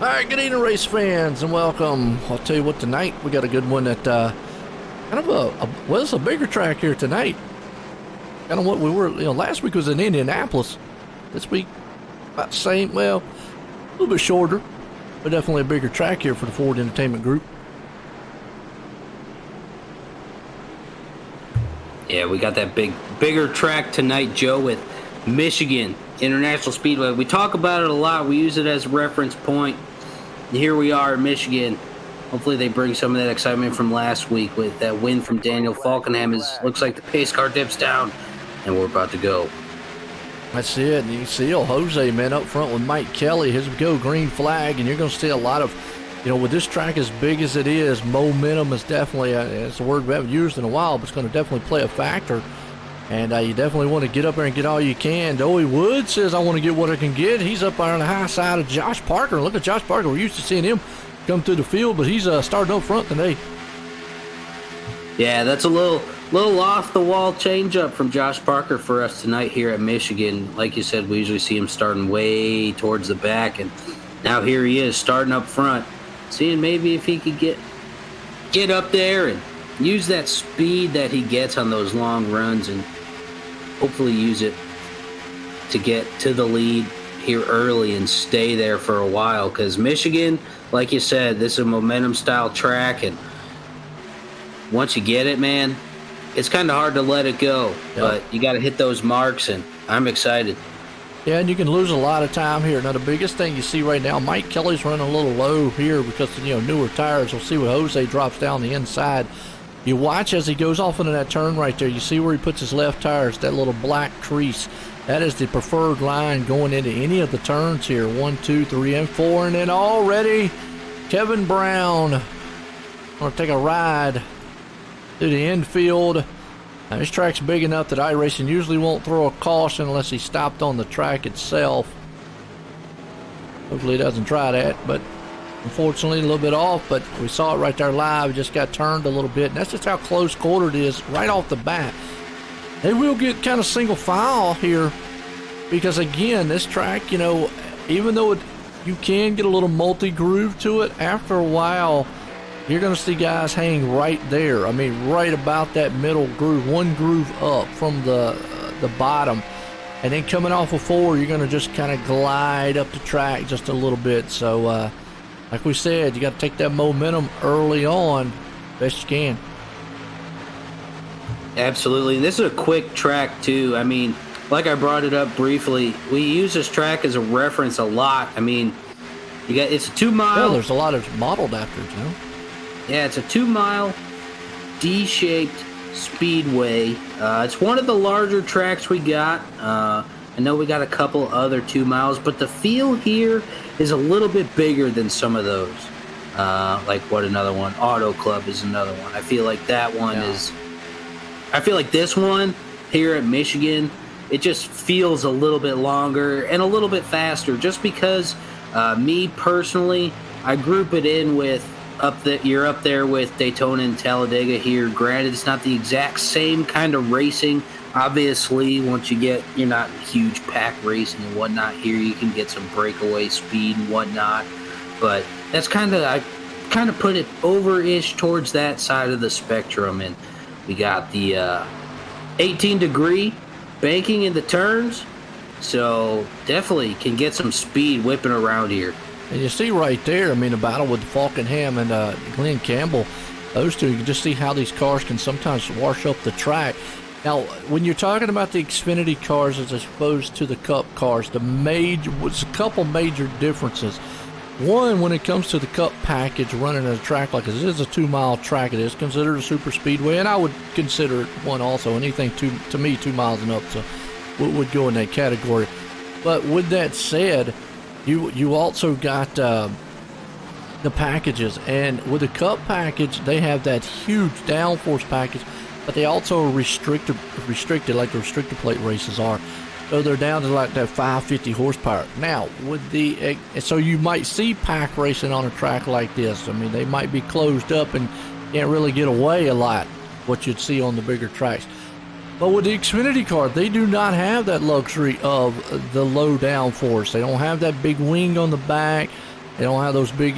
All right, good evening, race fans, and welcome. I'll tell you what, tonight we got a good one at kind of it's a bigger track here tonight. Kind of what we were, last week was in Indianapolis. This week, about the same, well, a little bit shorter, but definitely a bigger track here for the Ford Entertainment Group. Yeah, we got that bigger track tonight, Joe, with Michigan International Speedway. We talk about it a lot. We use it as a reference point. And here we are in Michigan. Hopefully they bring some of that excitement from last week with that win from Daniel Falkenham. Looks like the pace car dips down, and we're about to go. That's it. And you can see Jose, man, up front with Mike Kelly. His go green flag, and you're going to see a lot of, with this track as big as it is, momentum is definitely, it's a word we haven't used in a while, but it's going to definitely play a factor. And you definitely want to get up there and get all you can. Joey Wood says, I want to get what I can get. He's up there on the high side of Josh Parker. Look at Josh Parker. We're used to seeing him come through the field, but he's starting up front today. Yeah, that's a little off-the-wall change-up from Josh Parker for us tonight here at Michigan. Like you said, we usually see him starting way towards the back, and now here he is starting up front, seeing maybe if he could get up there and use that speed that he gets on those long runs and hopefully use it to get to the lead here early and stay there for a while. Because Michigan, like you said, this is a momentum-style track, and once you get it, man, it's kind of hard to let it go. Yep. But you got to hit those marks, and I'm excited. Yeah, and you can lose a lot of time here. Now, the biggest thing you see right now, Mike Kelly's running a little low here because of, newer tires. We'll see what Jose drops down the inside. You watch as he goes off into that turn right there. You see where he puts his left tires, that little black crease. That is the preferred line going into any of the turns here. 1, 2, 3, and 4. And then already Kevin Brown going to take a ride through the infield. Now, this track's big enough that iRacing usually won't throw a caution unless he stopped on the track itself. Hopefully he doesn't try that, but unfortunately, a little bit off, but we saw it right there live. It just got turned a little bit, and that's just how close quartered it is right off the bat. They will get kind of single file here because, again, this track, even though you can get a little multi-groove to it, after a while, you're going to see guys hang right there. I mean, right about that middle groove, one groove up from the bottom. And then coming off of 4, you're going to just kind of glide up the track just a little bit. So, like we said, you got to take that momentum early on, best you can. Absolutely. This is a quick track, too. I mean, like I brought it up briefly, we use this track as a reference a lot. I mean, it's a 2-mile. Yeah, there's a lot of modeled after it, Yeah, it's a 2-mile D-shaped speedway. It's one of the larger tracks we got. I know we got a couple other 2 miles, but the feel here is a little bit bigger than some of those. Like what another one? Auto Club is another one. I feel like that one is. I feel like this one here at Michigan, it just feels a little bit longer and a little bit faster. Just because, me personally, I group it in with you're up there with Daytona and Talladega here. Granted, it's not the exact same kind of racing. Obviously, once you're not huge pack racing and whatnot here, you can get some breakaway speed and whatnot. But that's I kind of put it over-ish towards that side of the spectrum. And we got the 18-degree banking in the turns. So definitely can get some speed whipping around here. And you see right there, I mean, the battle with Falkenham and Glenn Campbell, those two, you can just see how these cars can sometimes wash up the track. Now, when you're talking about the Xfinity cars as opposed to the Cup cars, was a couple major differences. One, when it comes to the Cup package running at a track like this, it is a 2-mile track. It is considered a super speedway, and I would consider it one also. Anything to me 2 miles and up, so would go in that category. But with that said, you also got the packages, and with the Cup package, they have that huge downforce package, but they also are restricted like the restrictor plate races are. So they're down to like that 550 horsepower. Now, so you might see pack racing on a track like this. I mean, they might be closed up and can't really get away a lot, what you'd see on the bigger tracks. But with the Xfinity car, they do not have that luxury of the low downforce. They don't have that big wing on the back. They don't have those big,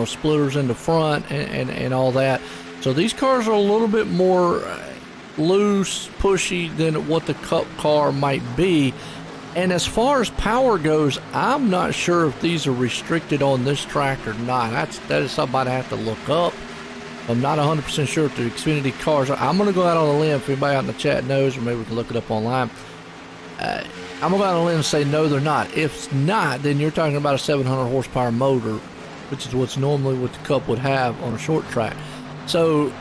splitters in the front and all that. So these cars are a little bit more loose, pushy than what the Cup car might be. And as far as power goes, I'm not sure if these are restricted on this track or not. That is something I'd have to look up. I'm not 100% sure if the Xfinity cars are. I'm going to go out on a limb. If anybody out in the chat knows, or maybe we can look it up online. I'm going to go out on a limb and say no, they're not. If not, then you're talking about a 700 horsepower motor, which is what's normally what the Cup would have on a short track. So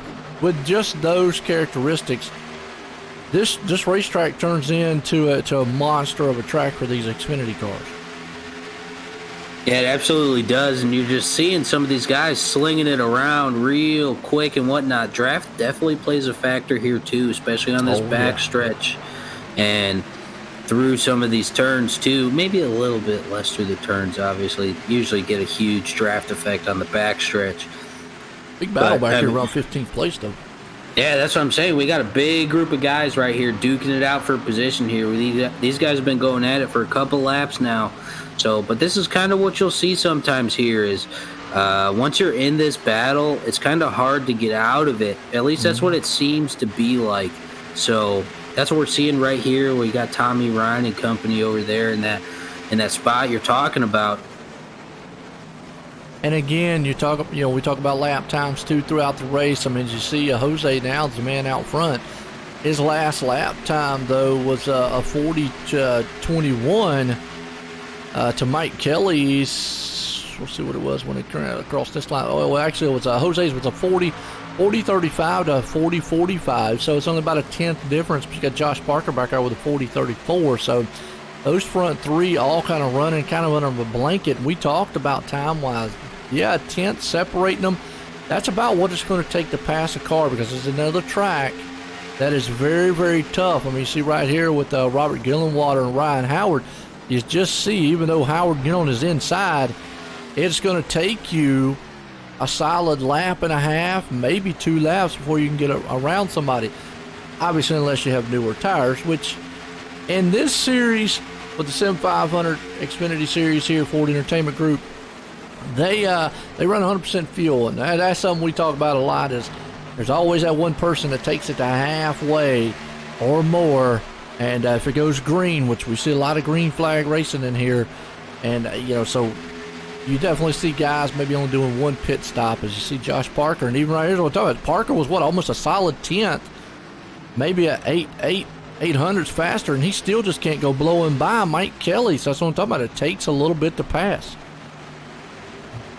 with just those characteristics, this racetrack turns into a monster of a track for these Xfinity cars. Yeah, it absolutely does, and you're just seeing some of these guys slinging it around real quick and whatnot. Draft definitely plays a factor here too, especially on this back stretch and through some of these turns too. Maybe a little bit less through the turns, obviously. Usually get a huge draft effect on the back stretch. Big battle back here around 15th place though. Yeah, that's what I'm saying. We got a big group of guys right here duking it out for position here. These guys have been going at it for a couple laps now. So, but this is kind of what you'll see sometimes here is once you're in this battle, it's kind of hard to get out of it. At least that's what it seems to be like. So that's what we're seeing right here. We got Tommy Ryan and company over there in that spot you're talking about. And again, we talk about lap times too throughout the race. I mean, you see Jose now is the man out front. His last lap time though was a 40-21 to Mike Kelly's. We'll see what it was when it crossed this line. Oh, well, actually, it was Jose's was a 40-35 to 40-45. So it's only about a 10th difference. But you got Josh Parker back there with a 40-34. So those front three all kind of running kind of under a blanket. We talked about time-wise. Yeah, a 10th separating them. That's about what it's going to take to pass a car because it's another track that is very, very tough. I mean, you see right here with Robert Gillenwater and Ryan Howard, you just see, even though Howard on his inside, it's going to take you a solid lap and a half, maybe 2 laps before you can get around somebody. Obviously, unless you have newer tires, which in this series with the Sim500 Xfinity Series here, Ford Entertainment Group, they run 100% fuel, and that's something we talk about a lot. Is there's always that one person that takes it to halfway or more, and if it goes green, which we see a lot of green flag racing in here, and so you definitely see guys maybe only doing one pit stop, as you see Josh Parker, and even right here's what I'm talking about. Parker was almost a solid 10th, maybe a 800s faster, and he still just can't go blowing by Mike Kelly. So that's what I'm talking about. It takes a little bit to pass.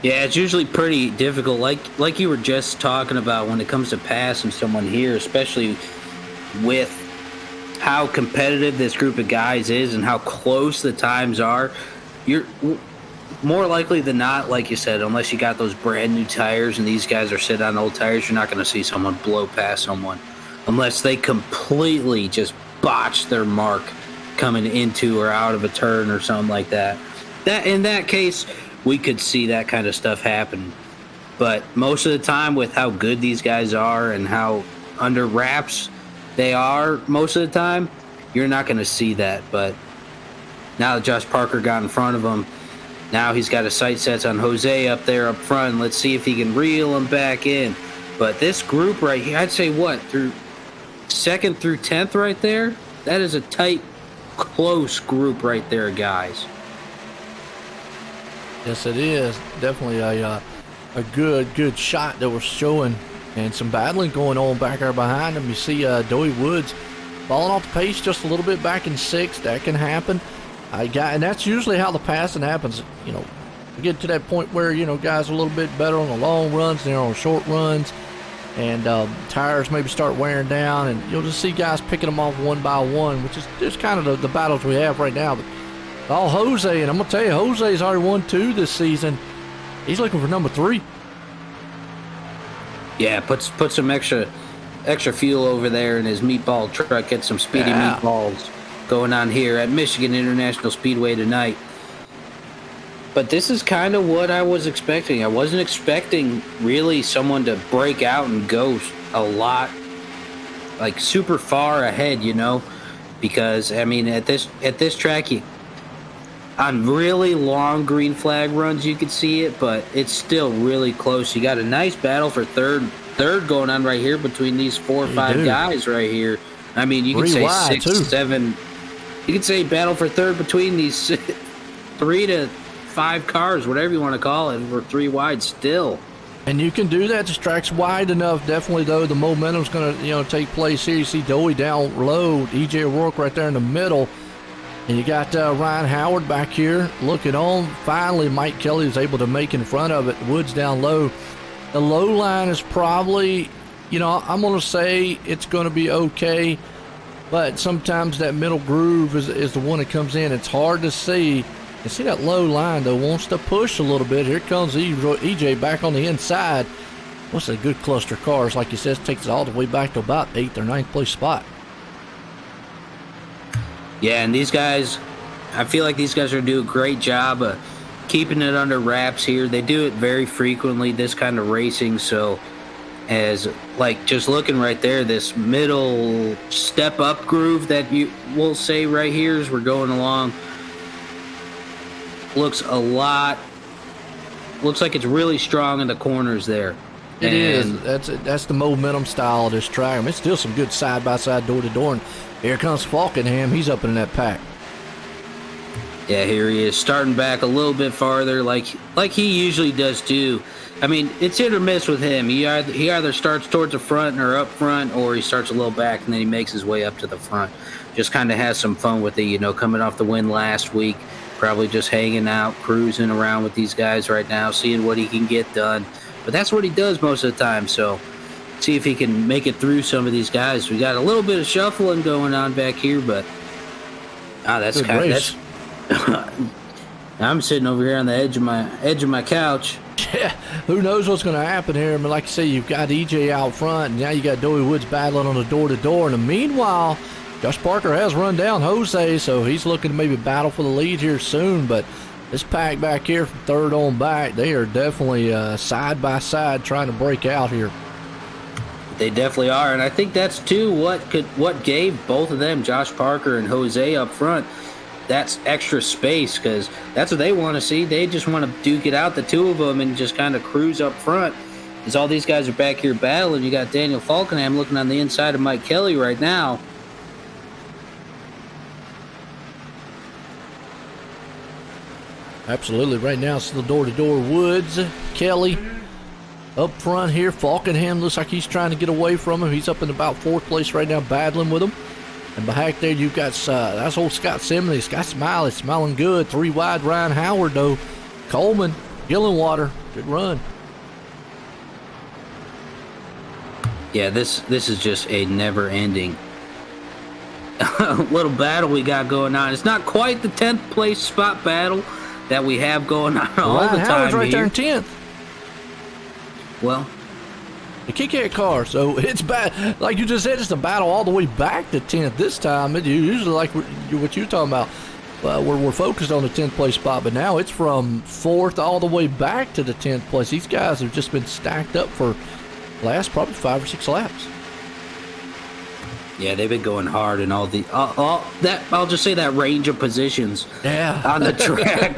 Yeah, it's usually pretty difficult, like you were just talking about when it comes to passing someone here, especially with how competitive this group of guys is and how close the times are. You're more likely than not, like you said, unless you got those brand new tires and these guys are sitting on old tires, you're not going to see someone blow past someone unless they completely just botch their mark coming into or out of a turn or something like that. In that case, we could see that kind of stuff happen. But most of the time, with how good these guys are and how under wraps they are most of the time, you're not going to see that. But now that Josh Parker got in front of him, now he's got his sight sets on Jose up there up front. Let's see if he can reel him back in. But this group right here, I'd say through 2nd through 10th right there, that is a tight, close group right there, guys. Yes, it is. Definitely a good shot that was showing, and some battling going on back there behind him. You see Doey Woods falling off the pace just a little bit back in 6th. That can happen. And that's usually how the passing happens. We get to that point where, guys are a little bit better on the long runs than on short runs, and tires maybe start wearing down, and you'll just see guys picking them off one by one, which is just kind of the battles we have right now. But all Jose, and I'm going to tell you, Jose's already won 2 this season. He's looking for number 3. Yeah, put some extra fuel over there in his meatball truck. Get some speedy meatballs going on here at Michigan International Speedway tonight. But this is kind of what I was expecting. I wasn't expecting really someone to break out and go a lot, like super far ahead, because I mean at this track On really long green flag runs, you could see it, but it's still really close. You got a nice battle for third going on right here between these 4 or 5 guys right here. I mean, you could say 6, 7. You could say battle for third between these 3 to 5 cars, whatever you want to call it. We're 3 wide still. And you can do that. The track's wide enough. Definitely, though, the momentum's going to, take place here. You see Dowie down low, EJ O'Rourke right there in the middle. And you got Ryan Howard back here looking on. Finally, Mike Kelly was able to make in front of it. Woods down low. The low line is probably, I'm going to say it's going to be okay. But sometimes that middle groove is the one that comes in. It's hard to see. You see that low line, though, wants to push a little bit. Here comes EJ back on the inside. What's a good cluster of cars? Like you said, takes it all the way back to about 8th or 9th place spot. Yeah, and these guys, I feel like these guys are doing a great job of keeping it under wraps here. They do it very frequently, this kind of racing. So, as like just looking right there, this middle step up groove that we'll say right here as we're going along looks like it's really strong in the corners there. It is. That's the momentum style of this track. I mean, it's still some good side-by-side, door-to-door. And here comes Falkenham. He's up in that pack. Yeah, here he is, starting back a little bit farther, like he usually does too. I mean, it's hit or miss with him. He either starts towards the front or up front, or he starts a little back and then he makes his way up to the front. Just kind of has some fun with it, coming off the win last week. Probably just hanging out, cruising around with these guys right now, seeing what he can get done. But that's what he does most of the time, so see if he can make it through some of these guys. We got a little bit of shuffling going on back here, but that's kind of I'm sitting over here on the edge of my couch. Yeah, who knows what's going to happen here? I mean, like I say, you've got EJ out front, and now you got Dowie Woods battling on the door-to-door. And meanwhile, Josh Parker has run down Jose, so he's looking to maybe battle for the lead here soon. But this pack back here from third on back, they are definitely side by side trying to break out here. They definitely are, and I think that's too what gave both of them, Josh Parker and Jose up front, that's extra space, because that's what they want to see. They just want to duke it out, the two of them, and just kind of cruise up front. Because all these guys are back here battling. You got Daniel Falkenham looking on the inside of Mike Kelly right now. Absolutely. Right now, it's the door-to-door. Woods, Kelly up front here. Falkenham looks like he's trying to get away from him. He's up in about 4th place right now, battling with him. And back there, you've got that's old Scott Simley. Scott Smiley, smiling good. 3 wide, Ryan Howard, though. Coleman, Gillenwater, good run. Yeah, this is just a never-ending little battle we got going on. It's not quite the 10th place spot battle that we have going on all the time. Ryan Howard's right here. there in 10th. Well, the Kit Kat car, so it's bad. Like you just said, it's a battle all the way back to 10th this time. It usually like what you're talking about. We're focused on the 10th place spot, but now it's from 4th all the way back to the 10th place. These guys have just been stacked up for last probably 5 or 6 laps. Yeah, they've been going hard in all that. I'll just say that range of positions. Yeah, on the track,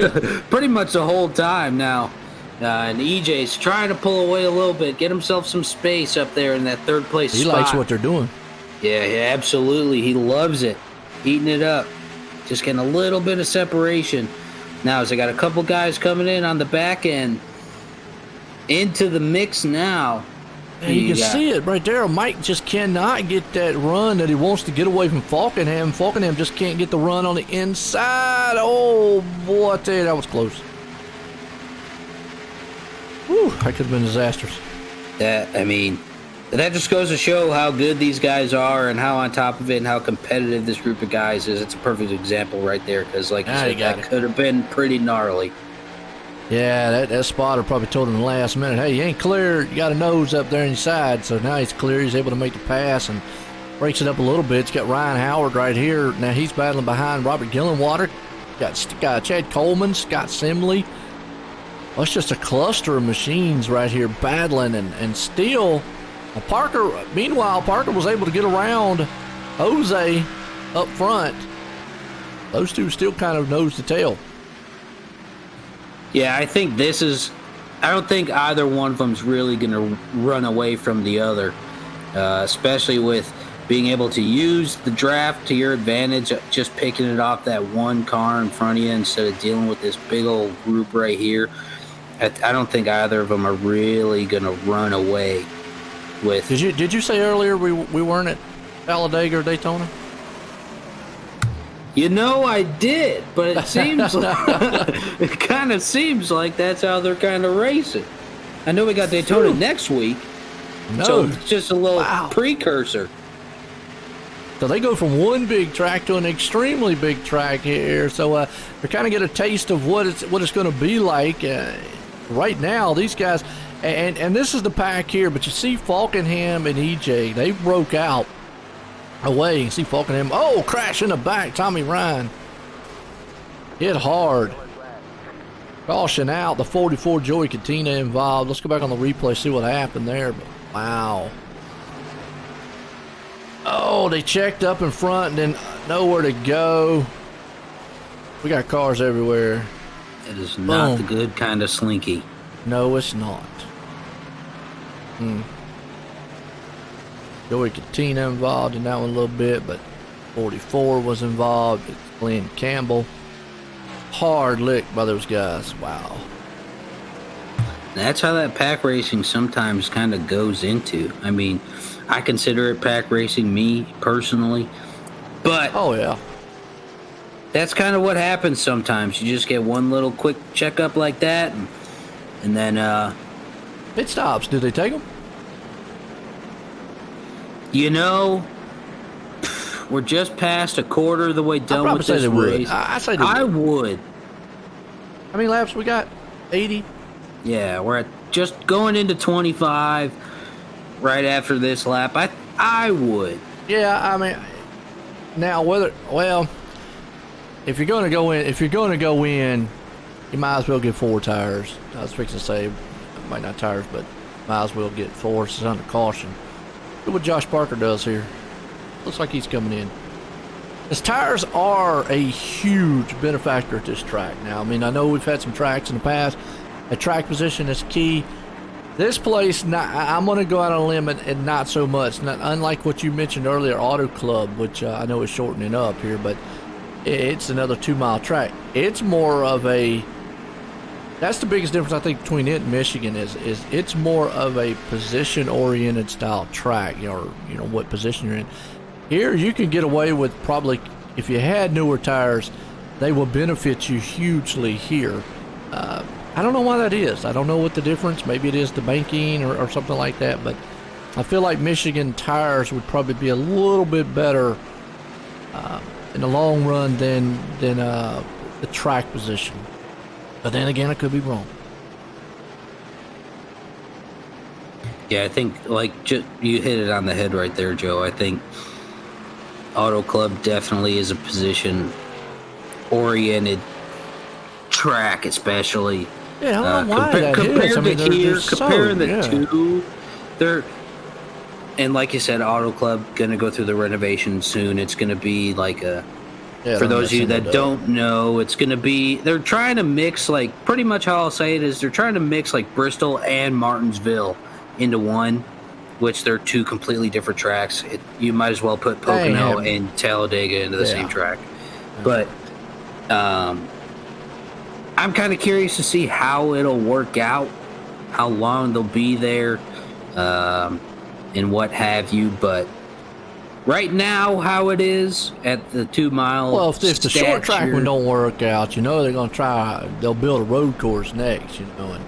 pretty much the whole time now. And EJ's trying to pull away a little bit, get himself some space up there in that 3rd place spot. He likes what they're doing. Yeah, absolutely. He loves it. Eating it up. Just getting a little bit of separation. Now, as I got a couple guys coming in on the back end into the mix now. And you can see it right there. Mike just cannot get that run that he wants to get away from Falkenham. Falkenham just can't get the run on the inside. Oh, boy, I tell you, that was close. Whew, that could have been disastrous. That just goes to show how good these guys are and how on top of it and how competitive this group of guys is. It's a perfect example right there because, like you said, that could have been pretty gnarly. Yeah, that spotter probably told him in the last minute, hey, you ain't clear. You got a nose up there on your side. So now he's clear. He's able to make the pass and breaks it up a little bit. He's got Ryan Howard right here. Now he's battling behind Robert Gillenwater. Got Chad Coleman, Scott Simley. Well, it's just a cluster of machines right here battling and still meanwhile, Parker was able to get around Jose up front. Those two still kind of nose to tail. Yeah, I think this is. I don't think either one of them's really going to run away from the other, especially with being able to use the draft to your advantage, just picking it off that one car in front of you instead of dealing with this big old group right here. I don't think either of them are really going to run away with. Did you say earlier we weren't at Talladega or Daytona? You know, I did, but it seems it kind of seems like that's how they're kind of racing. I know we got Daytona next week, so it's just a little precursor. So they go from one big track to an extremely big track here. So we kind of get a taste of what it's going to be like. Right now, these guys, and this is the pack here, but you see Falkenham and EJ, they broke out away. You see Falkenham, crash in the back. Tommy Ryan hit hard. Caution out. The 44 Joey Katina involved. Let's go back on the replay, see what happened there. But wow. Oh, they checked up in front and then nowhere to go. We got cars everywhere. It is not the good kind of slinky. No, it's not. Joey Katina involved in that one a little bit, but 44 was involved. It's Glenn Campbell. Hard lick by those guys. Wow. That's how that pack racing sometimes kind of goes into. I mean, I consider it pack racing, me personally, but that's kind of what happens sometimes. You just get one little quick checkup like that, and then pit stops. Do they take them? You know, we're just past a quarter of the way done with this race. I say they would. How many laps we got? 80? Yeah, we're at just going into 25 right after this lap. I would. Yeah, I mean, now if you're going to go in, you might as well get 4 tires. I was fixing to say, might not tires, but might as well get 4. It's under caution. Look what Josh Parker does here. Looks like he's coming in. His tires are a huge benefactor at this track. Now, I mean, I know we've had some tracks in the past. A track position is key. This place, I'm going to go out on a limb and not so much. Not unlike what you mentioned earlier, Auto Club, which I know is shortening up here, but it's another 2-mile track. It's more of a. That's the biggest difference I think between it and Michigan is it's more of a position-oriented style track, or what position you're in. Here you can get away with probably, if you had newer tires, they will benefit you hugely here. I don't know why that is. I don't know what the difference. Maybe it is the banking or something like that, but I feel like Michigan tires would probably be a little bit better in the long run than the track position. But then again, I could be wrong. Yeah, I think you hit it on the head right there, Joe. I think Auto Club definitely is a position-oriented track, especially. Yeah, I don't know why that is. I mean, comparing the two, and like you said, Auto Club going to go through the renovation soon. It's going to be like a. Yeah, for those of you that don't know, it's going to be, they're trying to mix, pretty much how I'll say it is, they're trying to mix Bristol and Martinsville into one, which they're 2 completely different tracks. You might as well put Pocono and Talladega into the same track. But I'm kind of curious to see how it'll work out, how long they'll be there, and what have you, but right now, how it is at the 2-mile. Well, if the short track one don't work out, they're going to they'll build a road course next, and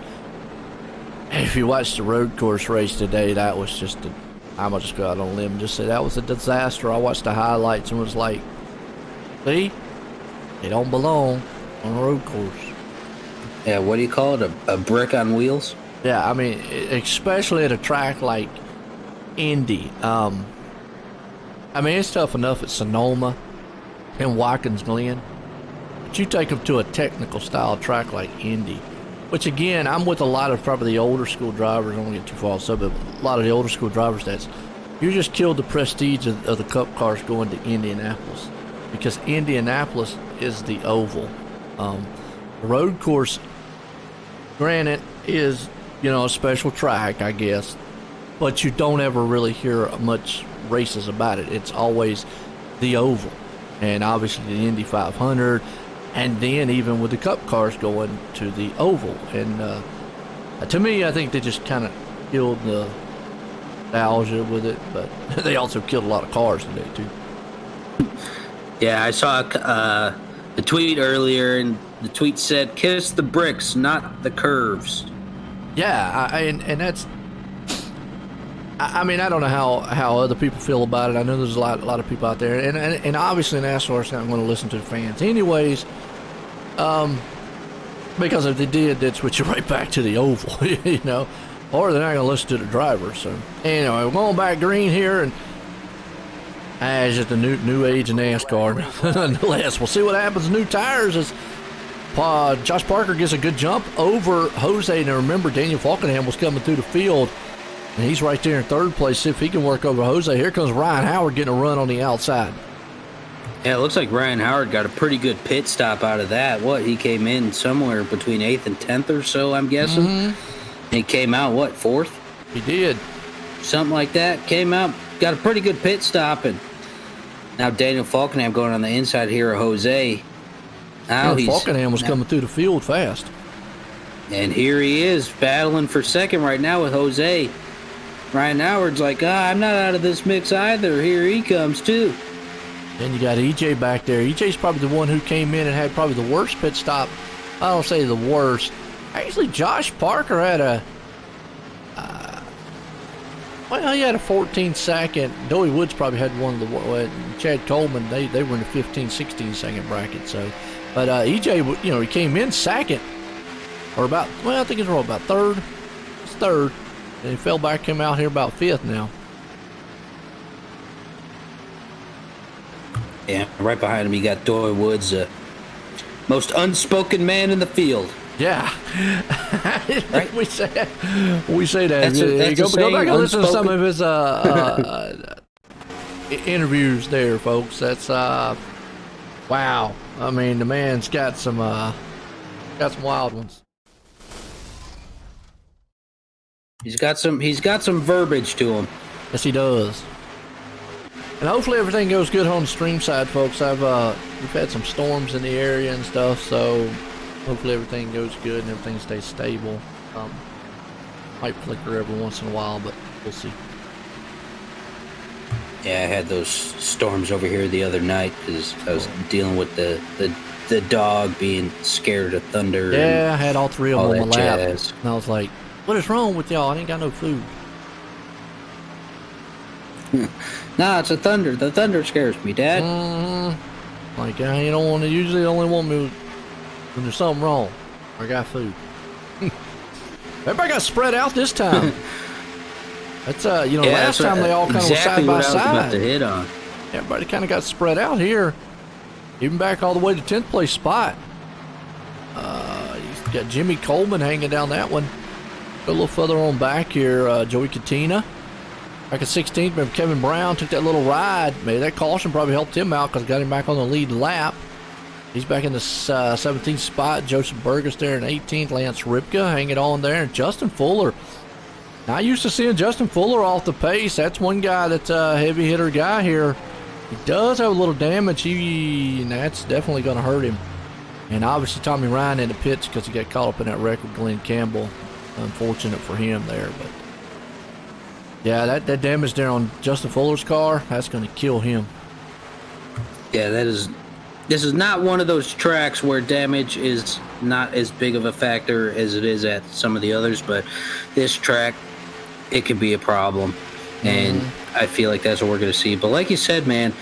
if you watch the road course race today, that was just I'm going to just go out on a limb and just say that was a disaster. I watched the highlights and was like, see, they don't belong on a road course. Yeah, what do you call it? A brick on wheels? Yeah, I mean, especially at a track like Indy. I mean, it's tough enough at Sonoma and Watkins Glen, but you take them to a technical style track like Indy, which again, I'm with a lot of probably the older school drivers. I don't want to get too far, but a lot of the older school drivers, you just killed the prestige of the Cup cars going to Indianapolis, because Indianapolis is the oval. The road course granted, is, a special track, I guess, but you don't ever really hear much races about it. It's always the Oval, and obviously the Indy 500, and then even with the Cup cars going to the Oval. And to me, I think they just kind of killed the nostalgia with it, but they also killed a lot of cars today too. Yeah, I saw a tweet earlier, and the tweet said, "Kiss the bricks, not the curves." Yeah, and that's. I mean, I don't know how other people feel about it. I know there's a lot of people out there, and obviously NASCAR's not going to listen to the fans, anyways. Because if they did, they'd switch it right back to the Oval, or they're not going to listen to the drivers. So anyway, we're going back green here, and it's just a new age of NASCAR. Nonetheless, we'll see what happens. New tires as Josh Parker gets a good jump over Jose. And remember, Daniel Falkenham was coming through the field, and he's right there in third place. See if he can work over Jose. Here comes Ryan Howard getting a run on the outside. Yeah, it looks like Ryan Howard got a pretty good pit stop out of that. He came in somewhere between 8th and 10th or so, I'm guessing. Mm-hmm. He came out, 4th? He did. Something like that. Came out, got a pretty good pit stop, and now Daniel Falkenham going on the inside here of Jose. Falkenham was coming through the field fast. And here he is battling for second right now with Jose. Ryan Howard's like, I'm not out of this mix either. Here he comes too. Then you got EJ back there. EJ's probably the one who came in and had probably the worst pit stop. I don't say the worst. Actually, Josh Parker had he had a 14-second. Dowie Woods probably had one of the Chad Coleman, they were in the 15, 16-second bracket. So, but EJ, he came in second, or about, I think it's about third. It's third. And he fell back, came out here about fifth now. Yeah, right behind him, you got Dowie Woods, most unspoken man in the field. Yeah, right? we say that. Go back and listen to some of his interviews there, folks. That's wow. I mean, the man's got some wild ones. He's got some verbiage to him. Yes, he does. And hopefully everything goes good on the stream side, folks. We've had some storms in the area and stuff, so hopefully everything goes good and everything stays stable. Might flicker every once in a while, but we'll see. Yeah, I had those storms over here the other night because I was dealing with the dog being scared of thunder. Yeah, I had all three of them on my lap. Jazz. And I was like, what is wrong with y'all? I ain't got no food. Nah, it's a thunder. The thunder scares me, Dad. Like, you don't want to, usually only want me when there's something wrong. I got food. Everybody got spread out this time. That's, last time they all kind of were side by side. About to hit on. Everybody kind of got spread out here. Even back all the way to 10th place spot. You've got Jimmy Coleman hanging down that one. Go a little further on back here, Joey Katina. Back at 16th, remember Kevin Brown took that little ride. Maybe that caution probably helped him out because it got him back on the lead lap. He's back in the 17th spot. Joseph Burgess there in 18th. Lance Ripka hanging on there. And Justin Fuller. Not used to seeing Justin Fuller off the pace. That's one guy that's a heavy hitter guy here. He does have a little damage. And that's definitely going to hurt him. And obviously Tommy Ryan in the pits because he got caught up in that wreck with Glenn Campbell. Unfortunate for him there, but yeah, that damage there on Justin Fuller's car, that's going to kill him. Yeah, this is not one of those tracks where damage is not as big of a factor as it is at some of the others, but this track, it could be a problem, and I feel like that's what we're going to see. But like you said, man,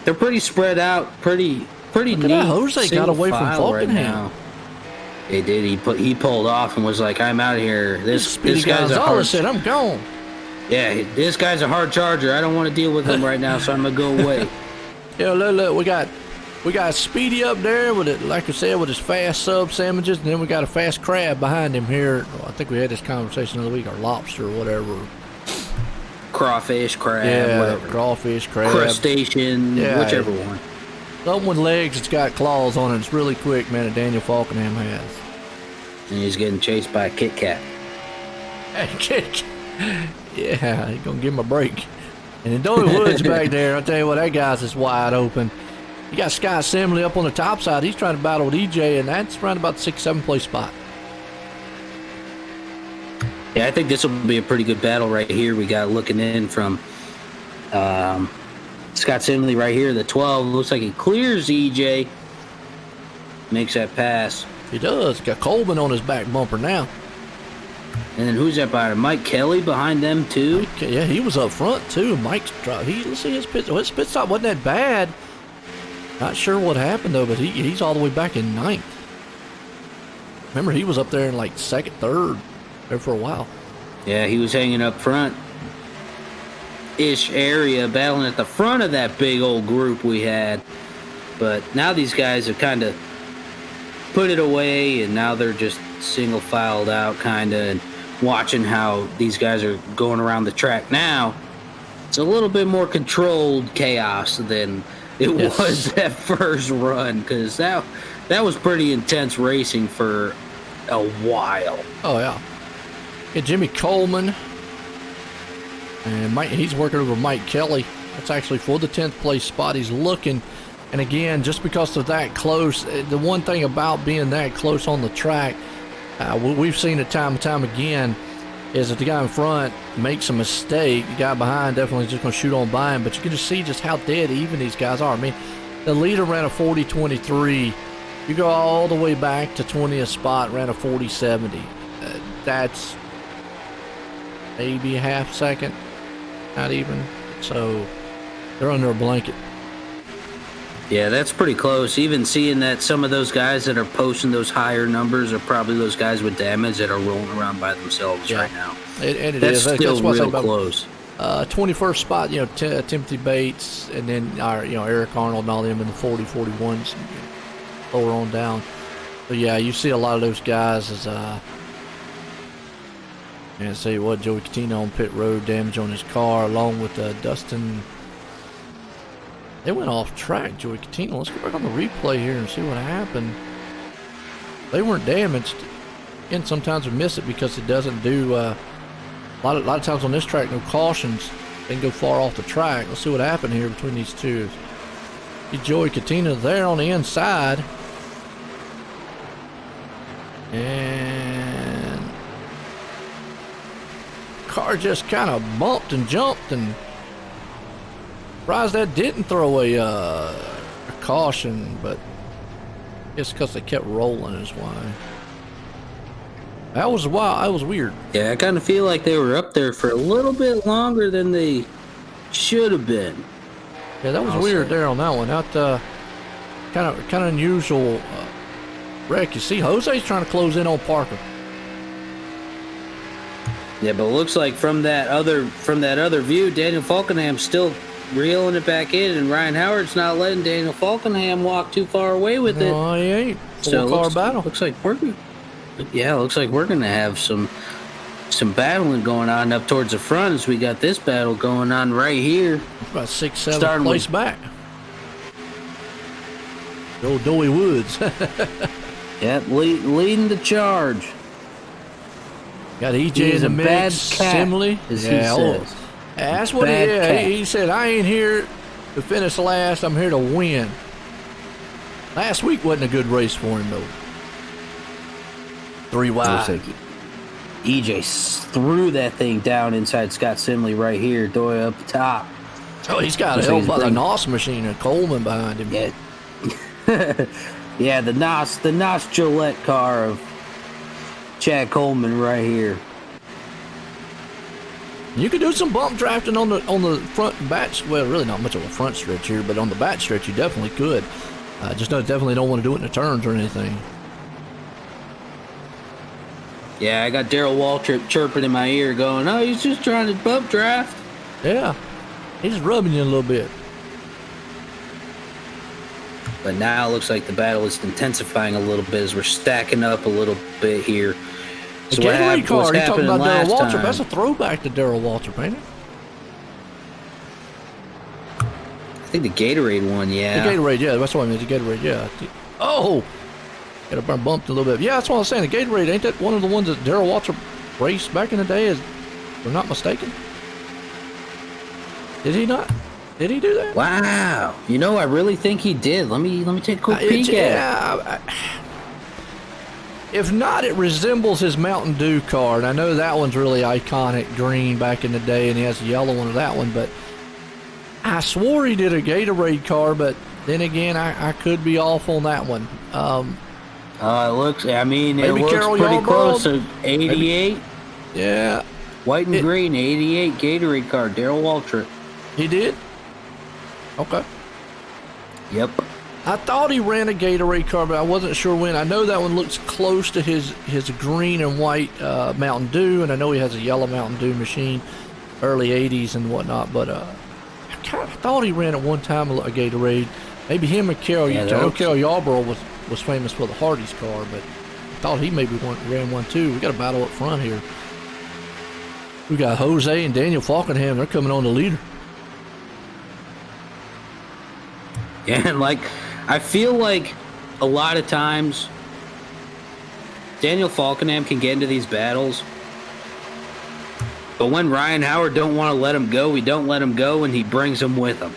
they're pretty spread out, pretty neat. Jose got away from Falkenham. Right now. He did. He pulled off and was like, "I'm out of here." This guy's a hard. Said, "I'm gone." Yeah, this guy's a hard charger. I don't want to deal with him right now, so I'm gonna go away. Yeah, look, we got Speedy up there with it, like I said, with his fast sub sandwiches, and then we got a fast crab behind him here. I think we had this conversation the other week, or lobster, or whatever. Crawfish, crab, whatever. Crawfish, crab, crustacean, whichever one. Something with legs that's got claws on it. It's really quick, man. That Daniel Falkenham has. and he's getting chased by a Kit Kat. Yeah, he's gonna give him a break. And then Dory Woods back there, I'll tell you what, that guy's just wide open. You got Scott Simley up on the top side. He's trying to battle with EJ, and that's around about the 6th, 7th place spot. Yeah, I think this will be a pretty good battle right here. We got looking in from Scott Simley right here, the 12. Looks like he clears EJ. Makes that pass. He does. Got Coleman on his back bumper now. And then who's that behind him? Mike Kelly behind them too. Yeah, he was up front too. Mike's drop. Let's see his pit stop wasn't that bad. Not sure what happened though, but he's all the way back in 9th. Remember, he was up there in like 2nd, 3rd there for a while. Yeah, he was hanging up front ish area, battling at the front of that big old group we had. But now these guys have kind of put it away, and now they're just single filed out kind of, and watching how these guys are going around the track now. It's a little bit more controlled chaos than it was that first run, because that was pretty intense racing for a while. Oh yeah. Get Jimmy Coleman, and he's working over Mike Kelly. That's actually for the 10th place spot. He's looking. And again, just because they're that close, the one thing about being that close on the track, we've seen it time and time again, is if the guy in front makes a mistake, the guy behind definitely just going to shoot on by him. But you can just see just how dead even these guys are. I mean, the leader ran a 40.23. You go all the way back to 20th spot, ran a 40.70. That's maybe a half second, not even. So they're under a blanket. Yeah, that's pretty close. Even seeing that some of those guys that are posting those higher numbers are probably those guys with damage that are rolling around by themselves right now. That's still real close. 21st spot, Timothy Bates, and then Eric Arnold and all them in the 40, 41s, lower on down. But yeah, you see a lot of those guys as and see what Joey Coutinho on pit road, damage on his car, along with Dustin. They went off track, Joey Coutinho. Let's go back on the replay here and see what happened. They weren't damaged. And sometimes we miss it because it doesn't do a lot of times on this track, no cautions. They can go far off the track. Let's see what happened here between these two. See Joey Coutinho there on the inside. And car just kind of bumped and jumped, and surprised that didn't throw a caution, but it's because they kept rolling is why. That was wild. That was weird. Yeah, I kind of feel like they were up there for a little bit longer than they should have been. Yeah, that was weird there on that one. That kind of unusual wreck. You see, Jose's trying to close in on Parker. Yeah, but it looks like from that other view, Daniel Falkenham's still reeling it back in, and Ryan Howard's not letting Daniel Falkenham walk too far away with it. No, he ain't. So battle. Looks like we're gonna have some battling going on up towards the front, as we got this battle going on right here. It's about 6th, 7th place back. Old Doey Woods. Yep, leading the charge. Got EJ in the mix. Simley, as he says. That's what he said. I ain't here to finish last. I'm here to win. Last week wasn't a good race for him though. 3 wide. EJ threw that thing down inside Scott Simley right here, Doy up the top. Oh, he's got a NOS machine and Coleman behind him. Yeah. Yeah, the NOS Gillette car of Chad Coleman right here. You could do some bump drafting on the front and back. Well, really not much of a front stretch here, but on the back stretch you definitely could. Definitely don't want to do it in the turns or anything. Yeah, I got Darrell Waltrip chirping in my ear going, oh, he's just trying to bump draft. Yeah, he's rubbing you a little bit. But now it looks like the battle is intensifying a little bit as we're stacking up a little bit here. The Gatorade car, you're talking about Darrell Waltrip. That's a throwback to Darrell Waltrip, ain't it? I think the Gatorade one, yeah. The Gatorade, yeah. That's what I mean. The Gatorade, yeah. Oh! Got a bumped a little bit. Yeah, that's what I was saying. The Gatorade, ain't that one of the ones that Darrell Waltrip raced back in the day, if we're not mistaken? Did he not? Did he do that? Wow. You know, I really think he did. Let me take a quick peek at it. Yeah. If not, it resembles his Mountain Dew car. And I know that one's really iconic, green back in the day, and he has a yellow one of that one. But I swore he did a Gatorade car, but then again, I could be off on that one. It looks, I mean, it looks Carol pretty Yarbrough? close to 88. Yeah. White and green, 88 Gatorade car, Darrell Waltrip. He did? Okay. Yep. I thought he ran a Gatorade car, but I wasn't sure when. I know that one looks close to his green and white Mountain Dew, and I know he has a yellow Mountain Dew machine, early 80s and whatnot, but I kind of thought he ran at one time a Gatorade. Maybe him and Carol. I know Carol Yarbrough was famous for the Hardee's car, but I thought he maybe ran one too. We got a battle up front here. We got Jose and Daniel Falkenham. They're coming on the leader. Yeah, and I feel like a lot of times Daniel Falkenham can get into these battles, but when Ryan Howard don't want to let him go, we don't let him go, and he brings him with him.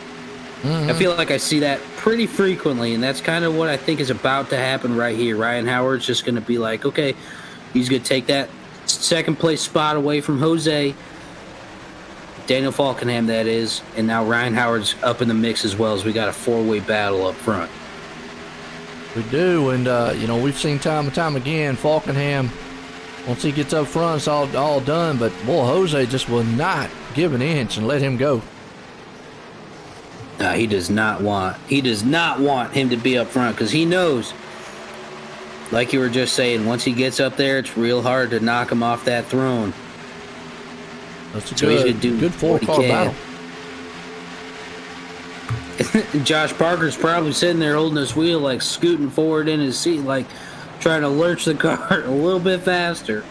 Mm-hmm. I feel like I see that pretty frequently, and that's kind of what I think is about to happen right here. Ryan Howard's just going to be like, okay, he's going to take that second place spot away from Jose, Daniel Falkenham, that is, and now Ryan Howard's up in the mix as well, as we got a four-way battle up front. We do, and we've seen time and time again, Falkenham, once he gets up front, it's all done, but boy, Jose just will not give an inch and let him go. No, he does not want him to be up front, because he knows, like you were just saying, once he gets up there, it's real hard to knock him off that throne. That's a good four-car battle. Josh Parker's probably sitting there holding his wheel, like scooting forward in his seat, like trying to lurch the car a little bit faster.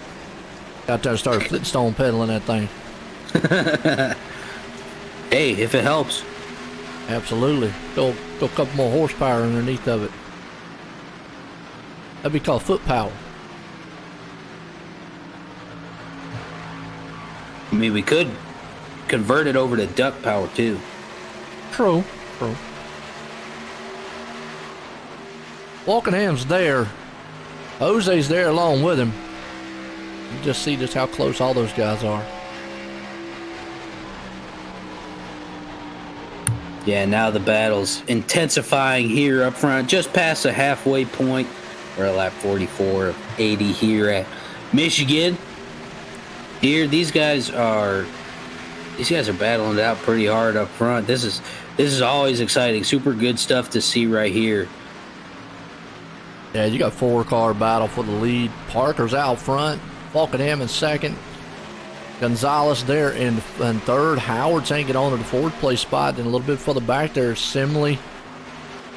Out there, start Flintstone pedaling that thing. Hey, if it helps. Absolutely. Go a couple more horsepower underneath of it. That'd be called foot power. I mean, we could convert it over to duck power, too. True. Falkenham's there. Jose's there along with him. You just see just how close all those guys are. Yeah, now the battle's intensifying here up front, just past the halfway point. We're at lap 44 of 80 here at Michigan. Here, these guys are battling it out pretty hard up front. This is always exciting. Super good stuff to see right here. Yeah, you got four-car battle for the lead. Parker's out front. Falkenham in second. Gonzalez there in third. Howard's hanging on to the fourth place spot. Then a little bit further back there, Simley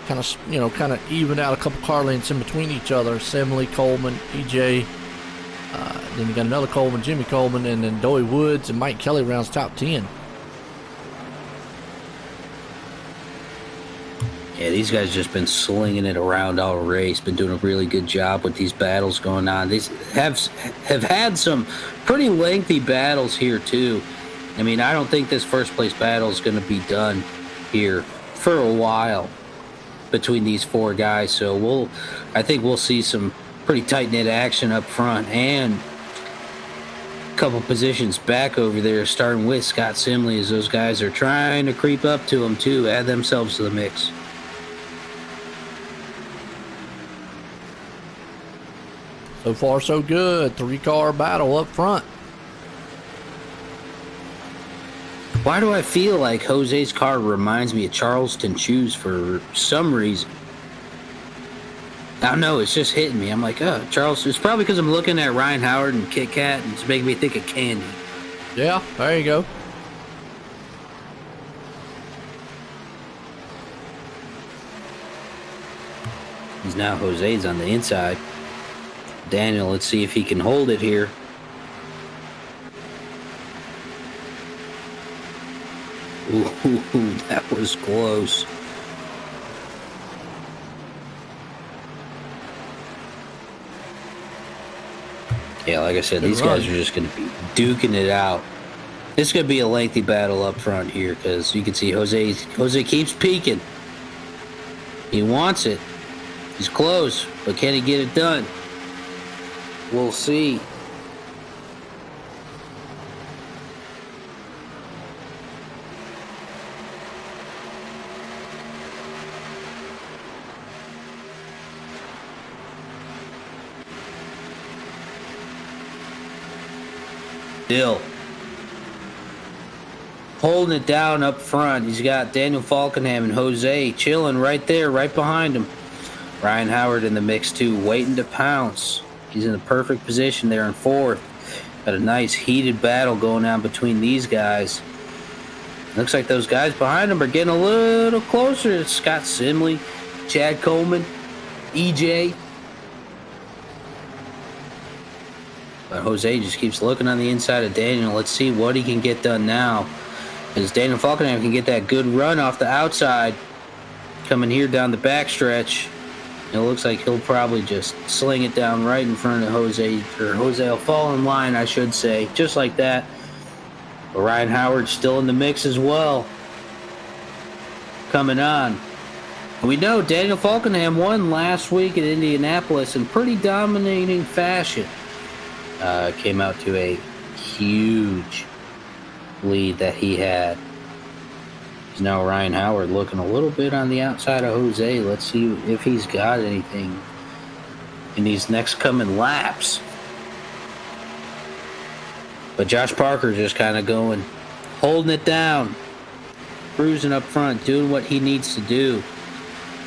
kind of evened out a couple car lengths in between each other. Simley, Coleman, EJ. Then you got another Coleman, Jimmy Coleman, and then Doey Woods and Mike Kelly rounds top 10. Yeah, these guys just been slinging it around all race. Been doing a really good job with these battles going on. These have had some pretty lengthy battles here too. I mean, I don't think this first place battle is going to be done here for a while between these four guys. So I think we'll see some pretty tight knit action up front, and a couple positions back over there, starting with Scott Simley, as those guys are trying to creep up to him too, add themselves to the mix. So far, so good. Three-car battle up front. Why do I feel like Jose's car reminds me of Charleston Chews for some reason? I don't know, it's just hitting me. I'm like, oh, Charleston. It's probably because I'm looking at Ryan Howard and Kit Kat, and it's making me think of candy. Yeah, there you go. Now Jose's on the inside. Daniel, let's see if he can hold it here. Ooh, that was close. Yeah, like I said, Good these run. guys are just going to be duking it out. It's going to be a lengthy battle up front here because you can see Jose keeps peeking. He wants it. He's close, but can he get it done? We'll see. Still holding it down up front. He's got Daniel Falkenham and Jose chilling right there, right behind him. Ryan Howard in the mix too, waiting to pounce. He's in the perfect position there in fourth. Got a nice heated battle going on between these guys. Looks like those guys behind him are getting a little closer. It's Scott Simley, Chad Coleman, EJ. But Jose just keeps looking on the inside of Daniel. Let's see what he can get done now. As Daniel Falkenham can get that good run off the outside. Coming here down the backstretch. It looks like he'll probably just sling it down right in front of Jose. Or Jose will fall in line, I should say. Just like that. But Ryan Howard's still in the mix as well. Coming on. We know Daniel Falkenham won last week at Indianapolis in pretty dominating fashion. Came out to a huge lead that he had. Now Ryan Howard looking a little bit on the outside of Jose. Let's see if he's got anything in these next coming laps. But Josh Parker just kind of going, holding it down, cruising up front, doing what he needs to do.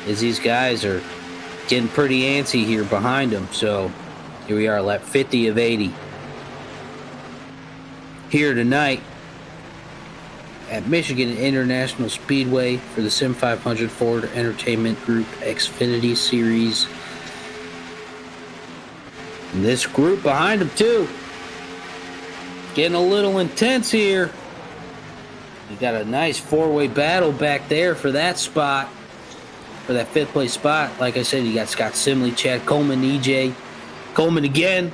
As these guys are getting pretty antsy here behind him. So here we are, lap 50 of 80. Here tonight at Michigan International Speedway for the Sim500 Ford Entertainment Group Xfinity Series. And this group behind him too. Getting a little intense here. You got a nice four-way battle back there for that spot. For that fifth place spot. Like I said, you got Scott Simley, Chad Coleman, EJ. Coleman again.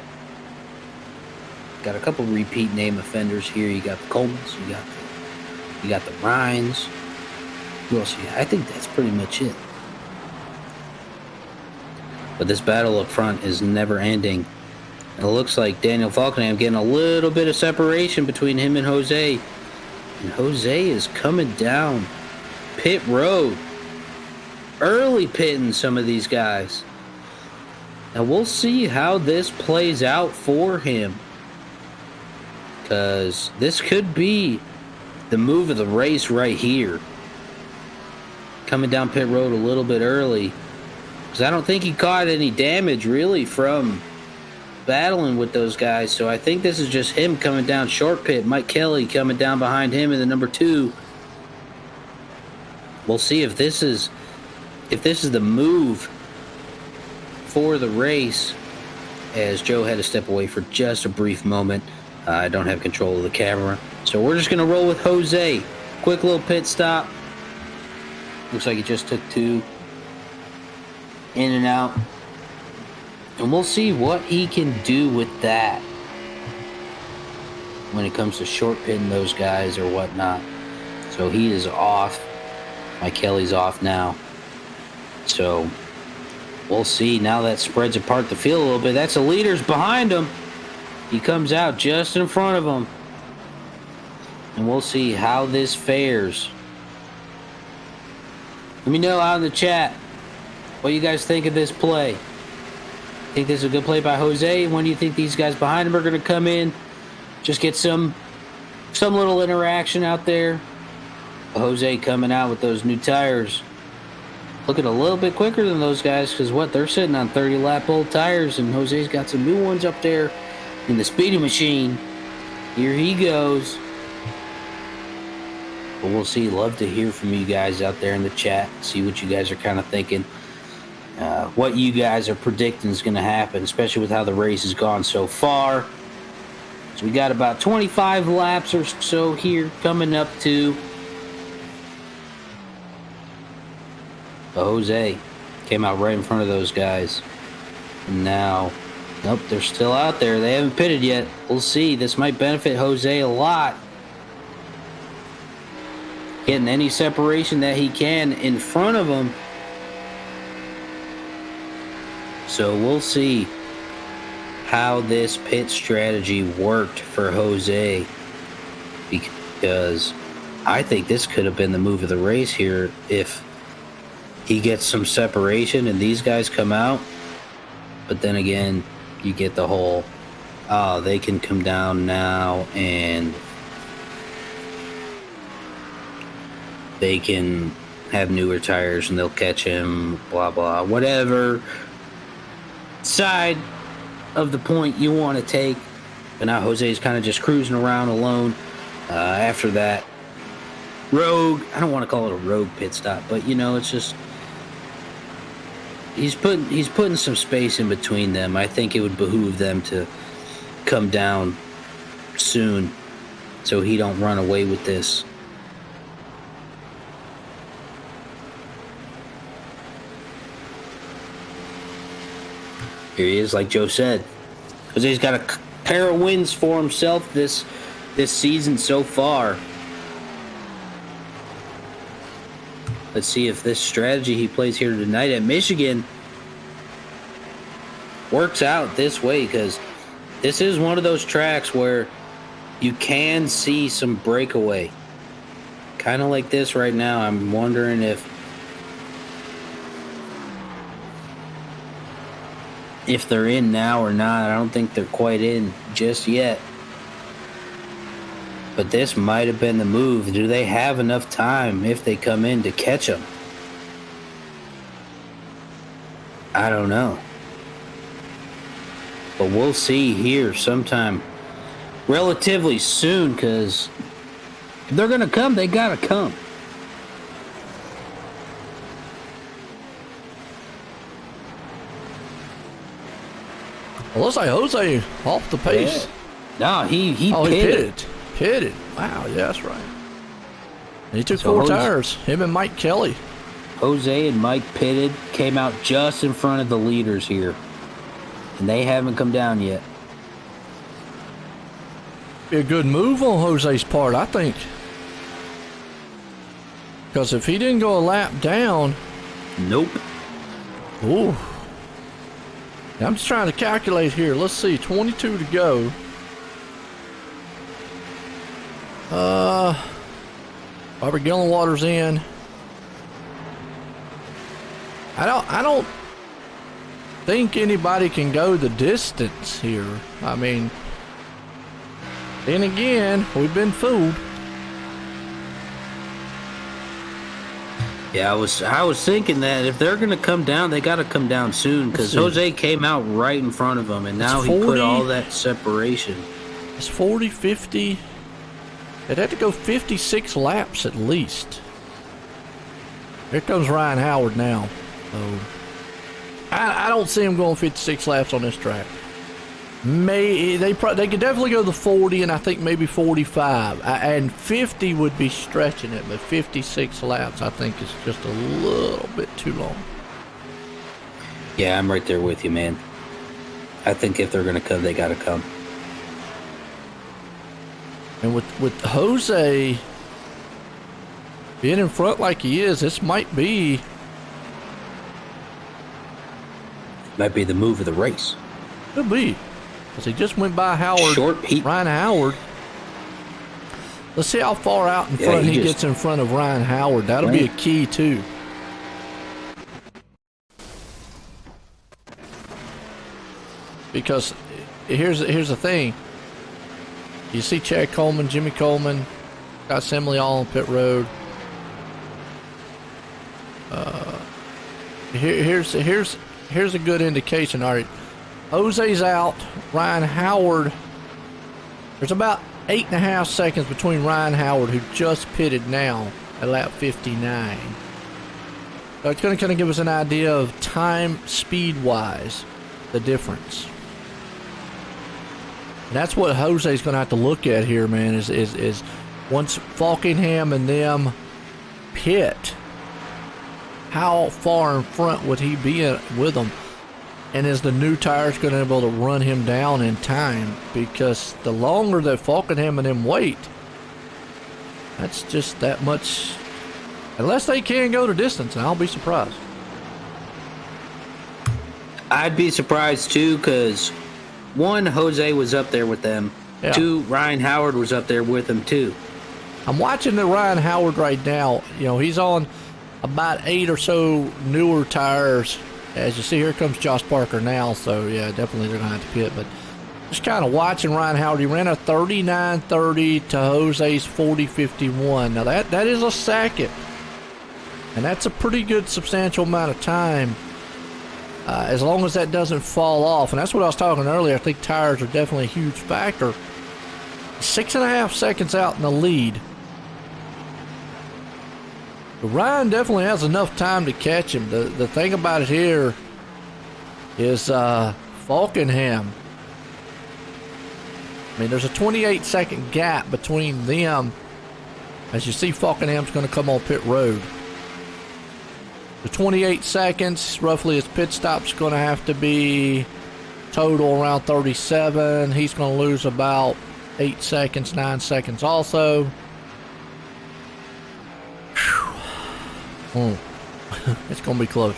Got a couple repeat name offenders here. You got the Colemans, you got the Ryans. Who else you got? I think that's pretty much it. But this battle up front is never ending. It looks like Daniel Falkenham getting a little bit of separation between him and Jose. And Jose is coming down pit road. Early pitting some of these guys. Now we'll see how this plays out for him. Because this could be the move of the race right here. Coming down pit road a little bit early. Because I don't think he caught any damage really from battling with those guys. So I think this is just him coming down short pit. Mike Kelly coming down behind him in the number 2. We'll see if this is the move for the race. As Joe had to step away for just a brief moment. I don't have control of the camera. So we're just going to roll with Jose. Quick little pit stop. Looks like he just took 2. In and out. And we'll see what he can do with that. When it comes to short pitting those guys or whatnot. So he is off. Mike Kelly's off now. So we'll see. Now that spreads apart the field a little bit. That's the leaders behind him. He comes out just in front of him. And we'll see how this fares. Let me know out in the chat what you guys think of this play. Think this is a good play by Jose? When do you think these guys behind him are going to come in? Just get some little interaction out there. Jose coming out with those new tires. Looking a little bit quicker than those guys because they're sitting on 30 lap old tires and Jose's got some new ones up there in the speedy machine. Here he goes. But we'll see. Love to hear from you guys out there in the chat. See what you guys are kind of thinking. What you guys are predicting is going to happen, especially with how the race has gone so far. So we got about 25 laps or so here coming up to. Jose came out right in front of those guys. And now Nope, they're still out there. They haven't pitted yet. We'll see. This might benefit Jose a lot. Getting any separation that he can in front of him. So we'll see how this pit strategy worked for Jose, because I think this could have been the move of the race here if he gets some separation and these guys come out. But then again, you get the whole, they can come down now and they can have newer tires and they'll catch him, blah, blah, whatever side of the point you want to take. But now Jose's kind of just cruising around alone. After that rogue, I don't want to call it a rogue pit stop, but it's just he's putting some space in between them. I think it would behoove them to come down soon so he don't run away with this. Here he is, like Joe said. Jose's got a pair of wins for himself this season so far. Let's see if this strategy he plays here tonight at Michigan works out this way, because this is one of those tracks where you can see some breakaway. Kind of like this right now. I'm wondering if they're in now or not. I don't think they're quite in just yet. But this might have been the move. Do they have enough time if they come in to catch them? I don't know. But we'll see here sometime relatively soon, because if they're going to come, they got to come. Well, looks like Jose off the pace. Yeah. No, he pitted. Wow, yeah, that's right. And he took four tires. Him and Mike Kelly. Jose and Mike pitted, came out just in front of the leaders here. And they haven't come down yet. Be a good move on Jose's part, I think. Because if he didn't go a lap down... Nope. Ooh. I'm just trying to calculate here. Let's see, 22 to go. Robert Gillenwater's in. I don't think anybody can go the distance here. I mean, then again, we've been fooled. Yeah, I was thinking that if they're going to come down, they got to come down soon, because Jose came out right in front of them, and now he put all that separation. It's 40, 50. They'd have to go 56 laps at least. Here comes Ryan Howard now. So I don't see him going 56 laps on this track. They could definitely go the 40, and I think maybe 45. And 50 would be stretching it, but 56 laps I think is just a little bit too long. Yeah, I'm right there with you, man. I think if they're going to come, they got to come. And with Jose being in front like he is, this might be the move of the race. Could be. Because he just went by Howard, Ryan Howard. Let's see how far out in front he gets in front of Ryan Howard. That'll be a key, too. Because here's the thing. You see Chad Coleman, Jimmy Coleman, got Simley all on pit road. Here's a good indication. All right, Jose's out. Ryan Howard. There's about 8.5 seconds between Ryan Howard, who just pitted now, at lap 59. So it's going to kind of give us an idea of time, speed-wise, the difference. And that's what Jose's going to have to look at here, man, is once Falkingham and them pit, how far in front would he be with them? And is the new tires going to be able to run him down in time? Because the longer that Falkenham and them wait, that's just that much. Unless they can go the distance, and I'll be surprised. I'd be surprised too, because one, Jose was up there with them. Yeah. Two, Ryan Howard was up there with them too. I'm watching the Ryan Howard right now. You know, he's on about 8 or so newer tires. As you see, here comes Josh Parker now. So, yeah, definitely they're going to have to pit. But just kind of watching Ryan Howard. He ran a 39.30 to Jose's 40.51. Now, that is a second. And that's a pretty good substantial amount of time. As long as that doesn't fall off. And that's what I was talking earlier. I think tires are definitely a huge factor. 6.5 seconds out in the lead. But Ryan definitely has enough time to catch him. The thing about it here is Falkenham. I mean, there's a 28-second gap between them. As you see, Falkenham's going to come on pit road. The 28 seconds, roughly his pit stop's going to have to be total around 37. He's going to lose about 8 seconds, 9 seconds also. It's going to be close.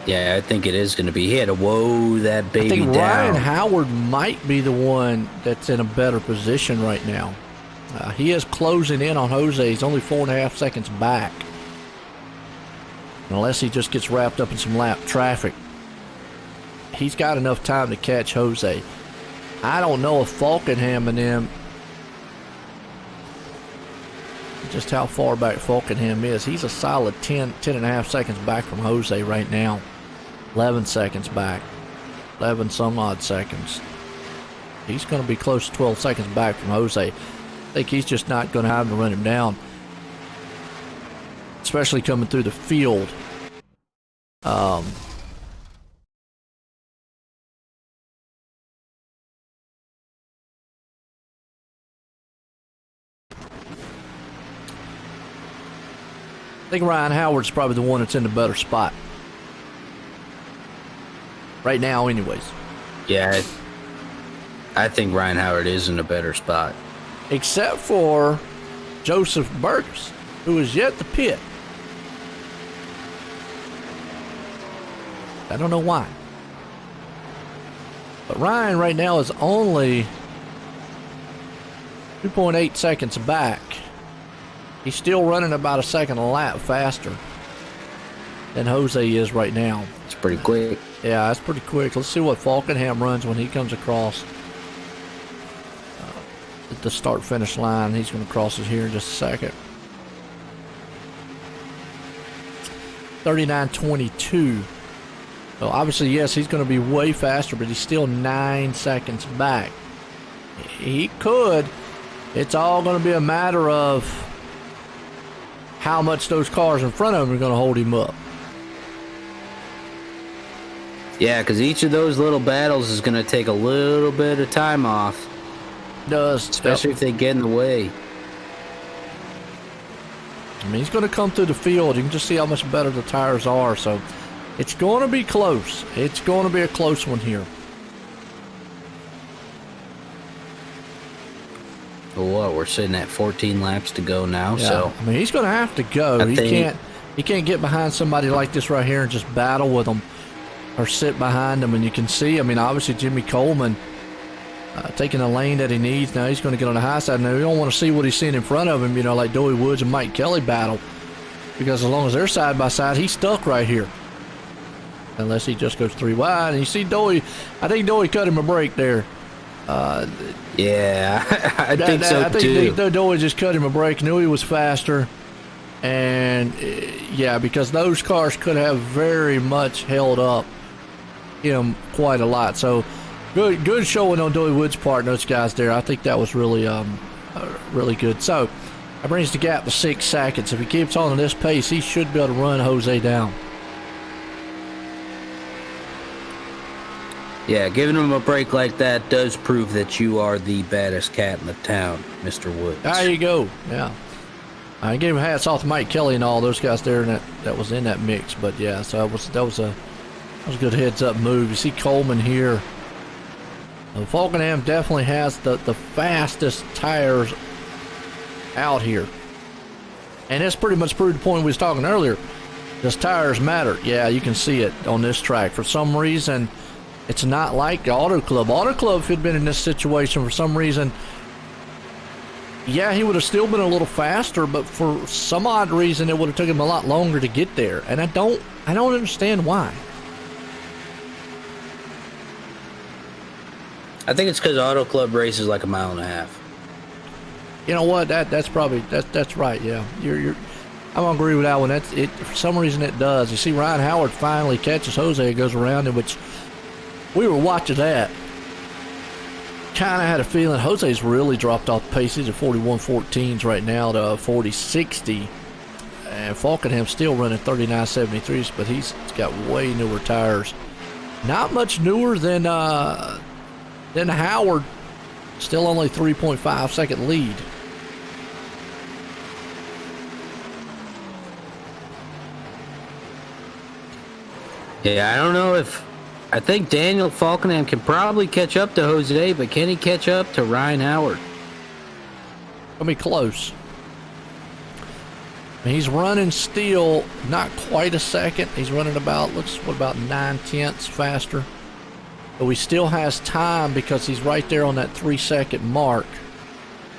Yeah, I think it is going to be. He had to woe that baby down. I think Ryan Howard might be the one that's in a better position right now. He is closing in on Jose. He's only 4.5 seconds back. Unless he just gets wrapped up in some lap traffic. He's got enough time to catch Jose. I don't know if Falkenham and them, just how far back Falkenham is. He's a solid 10.5 seconds back from Jose right now. 11 seconds back. 11 some odd seconds. He's going to be close to 12 seconds back from Jose. I think he's just not going to have to run him down. Especially coming through the field. I think Ryan Howard's probably the one that's in the better spot. Right now, anyways. Yeah, I think Ryan Howard is in a better spot. Except for Joseph Burgess, who is yet to pit. I don't know why. But Ryan right now is only 2.8 seconds back. He's still running about a second a lap faster than Jose is right now. It's pretty quick. Yeah, that's pretty quick. Let's see what Falkenham runs when he comes across at the start-finish line. He's going to cross it here in just a second. 39.22. So obviously, yes, he's going to be way faster, but he's still 9 seconds back. He could. It's all going to be a matter of how much those cars in front of him are going to hold him up. Yeah, because each of those little battles is going to take a little bit of time off. Does. Especially if they get in the way. I mean, he's going to come through the field. You can just see how much better the tires are. So it's going to be close. It's going to be a close one here. Well, what, we're sitting at 14 laps to go now, Yeah. so I mean, he's going to have to go. He can't get behind somebody like this right here and just battle with them or sit behind them. And you can see, I mean, obviously Jimmy Coleman taking the lane that he needs. Now he's going to get on the high side. Now we don't want to see what he's seeing in front of him, you know, like Doey Woods and Mike Kelly battle, because as long as they're side by side, he's stuck right here. Unless he just goes 3 wide. And you see Doey, I think Doey cut him a break there. yeah, I think so too. Doey just cut him a break. Knew he was faster, and yeah, because those cars could have very much held up him quite a lot. So good showing on Doey Woods' part. Those guys there, I think that was really really good. So that brings the gap to 6 seconds. If he keeps on at this pace, he should be able to run Jose down. Yeah, giving him a break like that does prove that you are the baddest cat in the town, Mr. Woods. There you go. Yeah. I gave him hats off to Mike Kelly and all those guys there that was in that mix. But yeah, so that was a That was a good heads-up move. You see Coleman here. Falkenham definitely has the fastest tires out here. And that's pretty much proved the point we was talking earlier. Does tires matter? Yeah, you can see it on this track. For some reason, it's not like Auto Club. Auto Club, if he'd been in this situation for some reason, yeah, he would have still been a little faster, but for some odd reason, it would have taken him a lot longer to get there. And I don't understand why. I think it's because Auto Club races like a mile and a half. You know what? That's probably that's right. Yeah, I'm gonna agree with that one. That's it. For some reason, it does. You see, Ryan Howard finally catches Jose and goes around him, which we were watching that. Kind of had a feeling Jose's really dropped off pace. He's at 41.14s right now to 40.60, and Falkenham's still running 39.73s, but he's got way newer tires. Not much newer than Howard. Still only 3.5 second lead. Yeah, I don't know if... I think Daniel Falkenham can probably catch up to Jose, but can he catch up to Ryan Howard? Gonna be close. He's running still not quite a second. He's running about, about 9/10 faster. But he still has time because he's right there on that 3-second mark.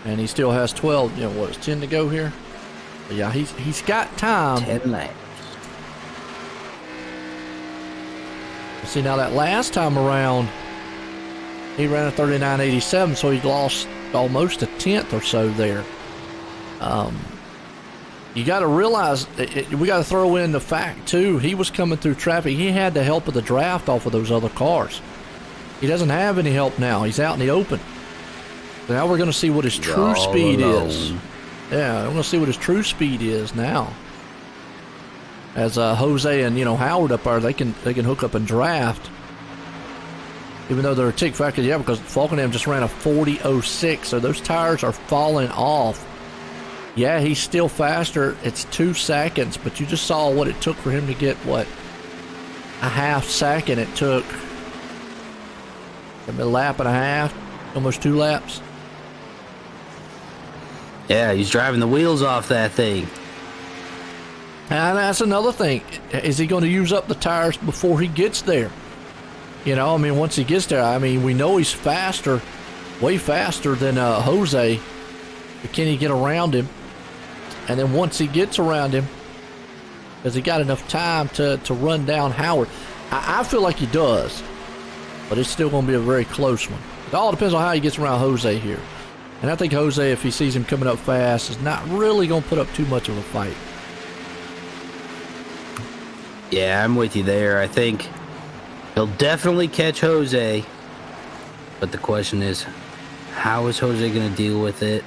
And he still has 12, 10 to go here? But yeah, he's got time. 10 laps. See, now that last time around, he ran a 39.87, so he lost almost a tenth or so there. You got to realize, we got to throw in the fact, too, he was coming through traffic. He had the help of the draft off of those other cars. He doesn't have any help now. He's out in the open. Now we're going to see what his true speed is. Yeah, we're going to see what his true speed is now. As Jose and Howard up there, they can hook up and draft. Even though they're a tick factor, yeah, because Falkenham just ran a 40.06, so those tires are falling off. Yeah, he's still faster. It's 2 seconds, but you just saw what it took for him to get, what, a half second it took. A lap and a half, almost 2 laps. Yeah, he's driving the wheels off that thing. And that's another thing. Is he going to use up the tires before he gets there? Once he gets there, we know he's faster, way faster than Jose. But can he get around him? And then once he gets around him, has he got enough time to run down Howard? I feel like he does. But it's still going to be a very close one. It all depends on how he gets around Jose here. And I think Jose, if he sees him coming up fast, is not really going to put up too much of a fight. Yeah, I'm with you there. I think he'll definitely catch Jose. But the question is, how is Jose going to deal with it?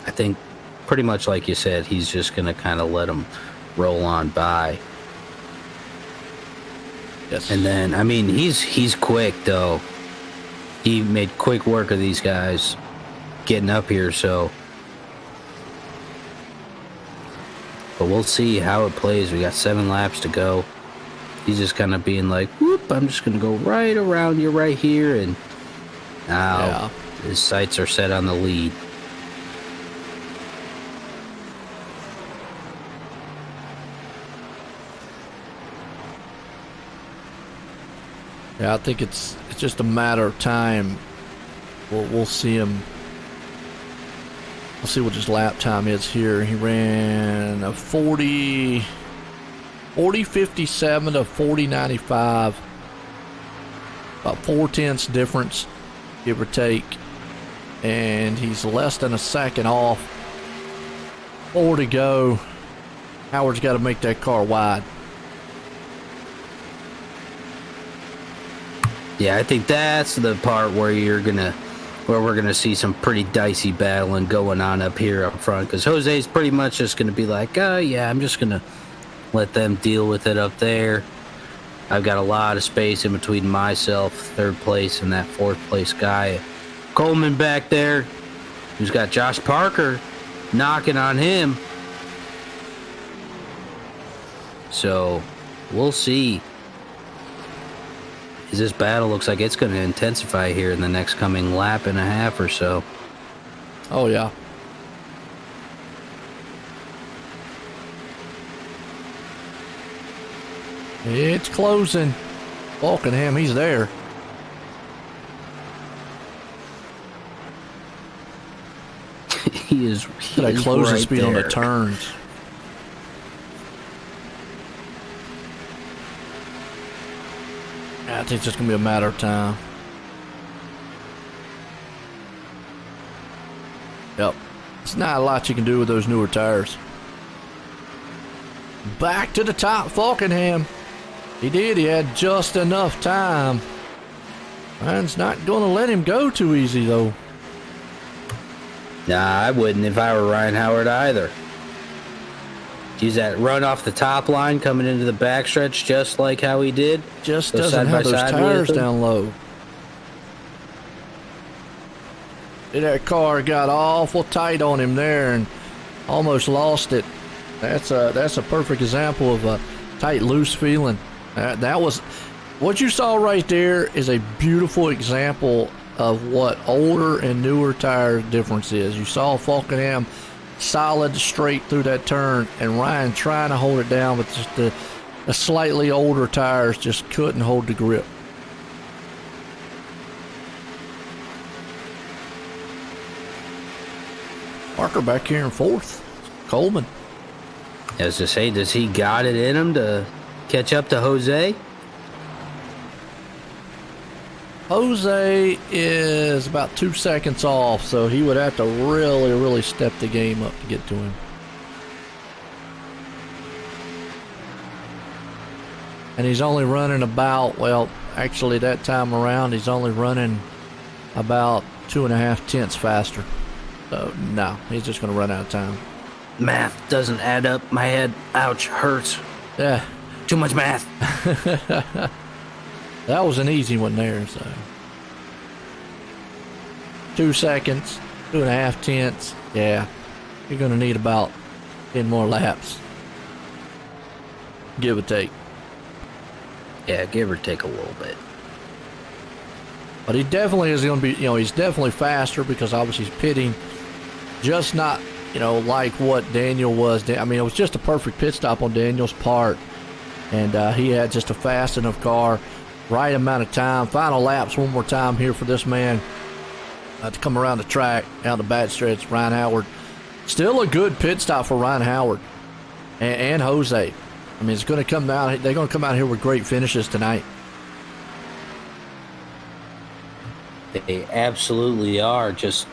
I think pretty much like you said, he's just going to kind of let him roll on by. Yes. And then, he's quick, though. He made quick work of these guys getting up here, so. But we'll see how it plays. We got 7 laps to go. He's just kind of being like, whoop, I'm just going to go right around you right here. And now his sights are set on the lead. Yeah, I think it's just a matter of time. We'll see him. We'll see what his lap time is here. He ran a 40.57 to 40.95. About 0.4 difference, give or take. And he's less than a second off. 4 to go. Howard's got to make that car wide. Yeah, I think that's the part where we're gonna see some pretty dicey battling going on up here up front, because Jose's pretty much just gonna be like, oh yeah, I'm just gonna let them deal with it up there. I've got a lot of space in between myself, 3rd place, and that 4th place guy, Coleman back there, who's got Josh Parker knocking on him. So we'll see. because this battle looks like it's going to intensify here in the next coming lap and a half or so. Oh, yeah. It's closing. Falkenham, he's there. he is That closing right speed there. on the turns. I think it's just going to be a matter of time. Yep. It's not a lot you can do with those newer tires. Back to the top, Falkenham. He did. He had just enough time. Ryan's not going to let him go too easy, though. Nah, I wouldn't if I were Ryan Howard either. Use that run off the top line coming into the backstretch just like how he did. Just Go doesn't side have by those side tires with him. down low. That car got awful tight on him there and almost lost it. That's a perfect example of a tight, loose feeling. That was what you saw right there is a beautiful example of what older and newer tire difference is. You saw Falkenham solid straight through that turn, and Ryan trying to hold it down, but just the slightly older tires just couldn't hold the grip. Parker back here in fourth. Coleman. As to say, does he got it in him to catch up to Jose? Jose is about 2 seconds off, so he would have to really, really step the game up to get to him. And he's only running about, well, actually that time around, he's only running about 2.5 tenths faster. So, no, he's just going to run out of time. Math doesn't add up. My head, ouch, hurts. Yeah. Too much math. That was an easy one there, so. 2 seconds, 2.5 tenths. Yeah, you're going to need about 10 more laps. Give or take. Yeah, give or take a little bit. But he definitely is going to be, he's definitely faster because obviously he's pitting. Just not, like what Daniel was. I mean, it was just a perfect pit stop on Daniel's part. And he had just a fast enough car. Right amount of time. Final laps one more time here for this man to come around the track, out the back stretch. Ryan Howard. Still a good pit stop for Ryan Howard and Jose. I mean, it's going to come down. They're going to come out here with great finishes tonight. They absolutely are. Just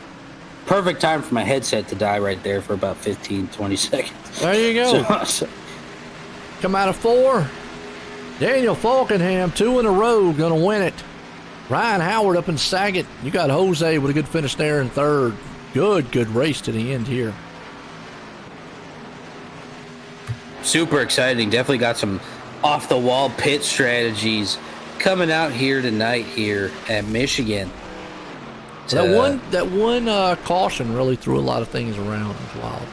perfect time for my headset to die right there for about 15, 20 seconds. There you go. Come out of 4. Daniel Falkenham, 2 in a row, going to win it. Ryan Howard up in second. You got Jose with a good finish there in third. Good race to the end here. Super exciting. Definitely got some off-the-wall pit strategies coming out here tonight here at Michigan. That one caution really threw a lot of things around. It was wild.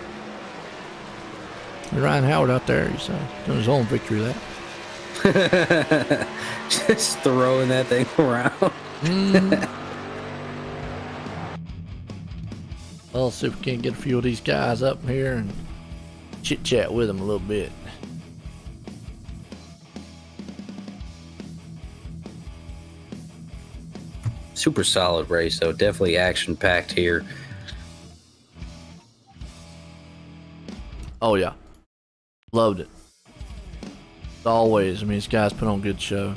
Ryan Howard out there, he's doing his own victory lap. Just throwing that thing around. Well, let's see if we can get a few of these guys up here and chit chat with them a little bit. Super solid race, though. Definitely action packed here. Oh yeah, loved it. As always, I mean, these guys put on a good show.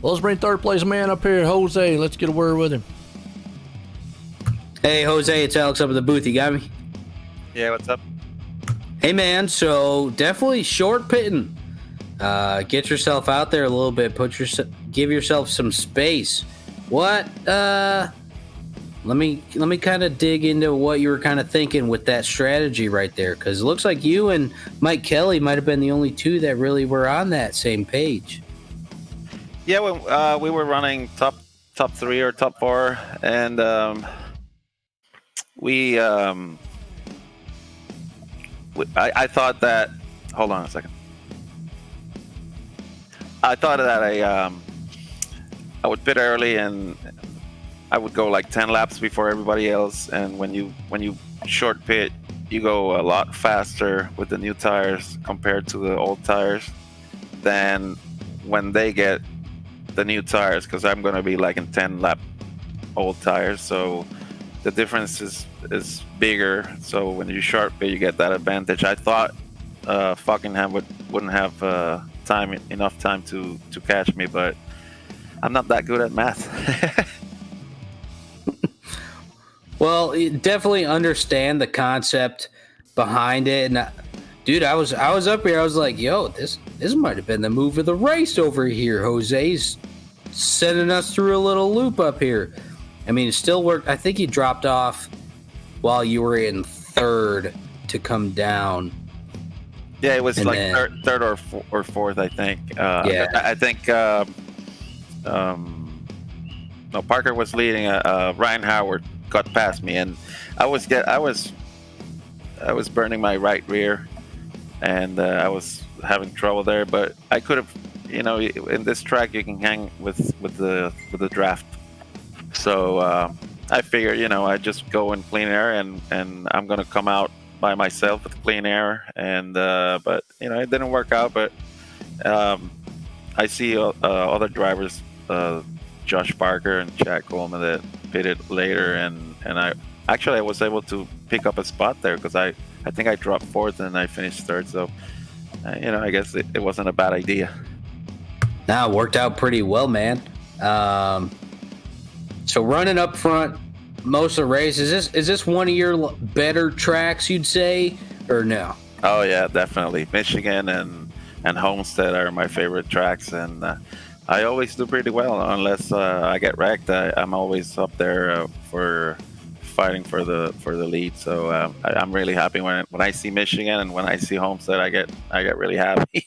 Well, let's bring third place man up here, Jose. Let's get a word with him. Hey, Jose, it's Alex up in the booth. You got me? Yeah, what's up? Hey, man. So definitely short pitting. Get yourself out there a little bit. Give yourself some space. What? Let me kind of dig into what you were kind of thinking with that strategy right there, because it looks like you and Mike Kelly might have been the only two that really were on that same page. Yeah, we were running top 3 or top 4, and we I thought that. Hold on a second. I thought that I would pit early and I would go like 10 laps before everybody else. And when you short pit, you go a lot faster with the new tires compared to the old tires than when they get the new tires, because I'm going to be like in 10 lap old tires. So the difference is bigger. So when you short pit, you get that advantage. I thought Falkenham wouldn't have enough time to catch me, but I'm not that good at math. Well, you definitely understand the concept behind it, and dude, I was up here. I was like, "Yo, this might have been the move of the race over here." Jose's sending us through a little loop up here. I mean, it still worked. I think he dropped off while you were in third to come down. Yeah, it was and like third or fourth, I think. Yeah, I think. No, Parker was leading. Ryan Howard got past me, and I was burning my right rear, and I was having trouble there. But I could have, in this track you can hang with the draft. So I figured, I just go in clean air, and I'm gonna come out by myself with clean air, and but it didn't work out. But I see other drivers. Josh Parker and Chad Coleman that pitted later, and I was able to pick up a spot there because I think I dropped fourth and I finished third. So I guess it wasn't a bad idea. Now it worked out pretty well, man. So running up front most of the race, is this one of your better tracks, you'd say, or no? Oh yeah, definitely. Michigan and Homestead are my favorite tracks, and I always do pretty well unless I get wrecked. I'm always up there for fighting for the lead. So I'm really happy when I see Michigan, and when I see Homestead, I get really happy.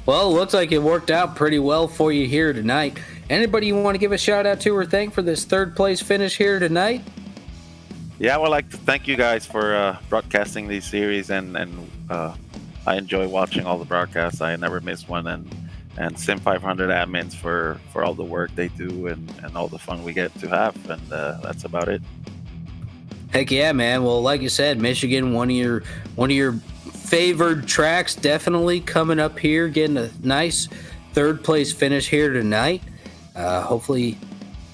Well, it looks like it worked out pretty well for you here tonight. Anybody you want to give a shout out to or thank for this third place finish here tonight? Yeah, I would like to thank you guys for broadcasting these series, and I enjoy watching all the broadcasts. I never miss one, and Sim500 admins for all the work they do and all the fun we get to have, and that's about it. Heck yeah, man. Well, like you said, Michigan, one of your favored tracks, definitely coming up here, getting a nice third place finish here tonight. Hopefully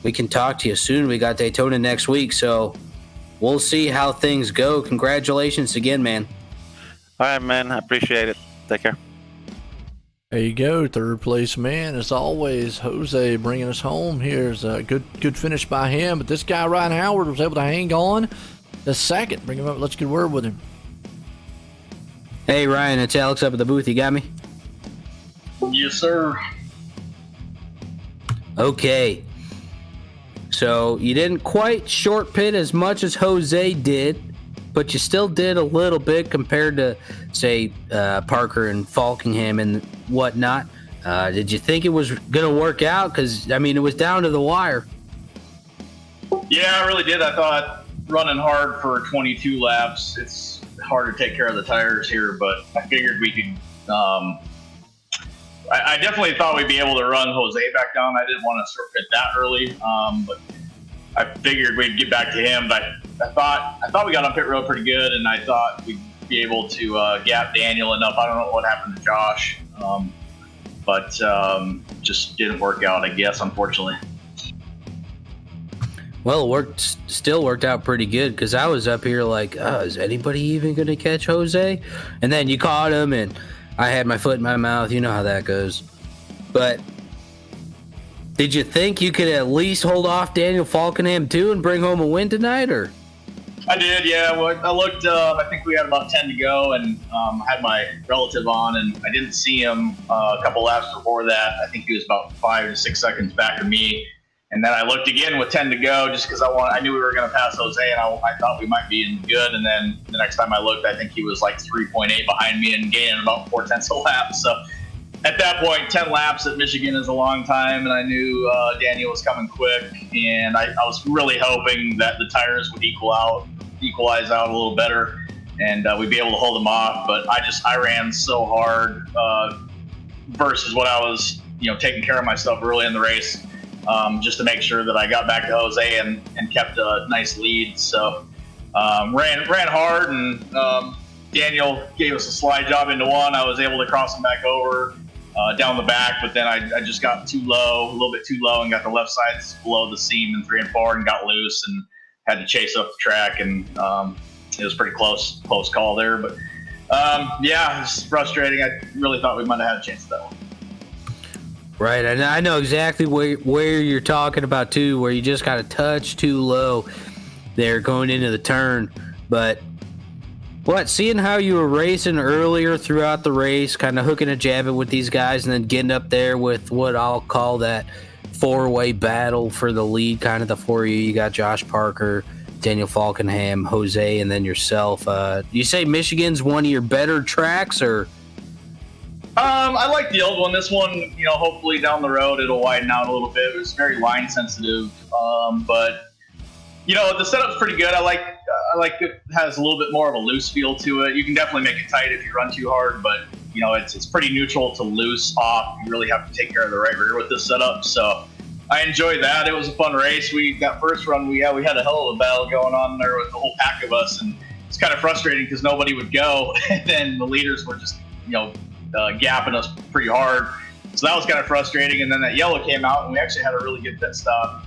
we can talk to you soon. We got Daytona next week, so we'll see how things go. Congratulations again, man. All right, man. I appreciate it. Take care. There you go, third place man. As always, Jose bringing us home here. Is a good finish by him. But this guy, Ryan Howard, was able to hang on the second. Bring him up. Let's get a word with him. Hey, Ryan, it's Alex up at the booth. You got me? Yes, sir. Okay. So you didn't quite short pit as much as Jose did, but you still did a little bit compared to, say, Parker and Falkingham and whatnot. Did you think it was going to work out? Because, I mean, it was down to the wire. Yeah, I really did. I thought running hard for 22 laps, it's hard to take care of the tires here, but I figured we could I definitely thought we'd be able to run Jose back down. I didn't want to short pit that early, but I figured we'd get back to him. But I thought we got on pit road pretty good, and I thought we'd be able to gap Daniel enough. I don't know what happened to Josh, but just didn't work out, I guess, unfortunately. Well, it still worked out pretty good, because I was up here like, is anybody even going to catch Jose? And then you caught him, and I had my foot in my mouth. You know how that goes. But did you think you could at least hold off Daniel Falkenham too and bring home a win tonight, or? I did, yeah. Well, I looked. I think we had about 10 to go, and I had my relative on, and I didn't see him a couple laps before that. I think he was about 5 to 6 seconds back of me. And then I looked again with 10 to go, just because I knew we were going to pass Jose, and I thought we might be in good. And then the next time I looked, I think he was like 3.8 behind me and gaining about 0.4 a lap. So at that point, 10 laps at Michigan is a long time, and I knew Daniel was coming quick. And I was really hoping that the tires would equalize out a little better. and we'd be able to hold him off. But I ran so hard versus what I was, taking care of myself early in the race, just to make sure that I got back to Jose and kept a nice lead. So ran hard, and Daniel gave us a slide job into one. I was able to cross him back over down the back, but then I just got a little bit too low, and got the left sides below the seam in 3 and 4, and got loose and had to chase up the track, and it was pretty close call there. But it's frustrating. I really thought we might have had a chance at that one. Right, and I know exactly where you're talking about too, where you just got a touch too low there going into the turn. But seeing how you were racing earlier throughout the race, kind of hooking a jab with these guys, and then getting up there with what I'll call that 4-way battle for the lead, kind of the 4 of you. You got Josh Parker, Daniel Falkenham, Jose, and then yourself. You say Michigan's one of your better tracks, or? I like the old one. This one, hopefully down the road it'll widen out a little bit. It was very line sensitive, but the setup's pretty good. I like it has a little bit more of a loose feel to it. You can definitely make it tight if you run too hard, but it's pretty neutral to loose off. You really have to take care of the right rear with this setup. So I enjoyed that. It was a fun race. That first run, we had a hell of a battle going on there with the whole pack of us, and it's kind of frustrating because nobody would go, and then the leaders were just gapping us pretty hard. So that was kind of frustrating. And then that yellow came out, and we actually had a really good pit stop.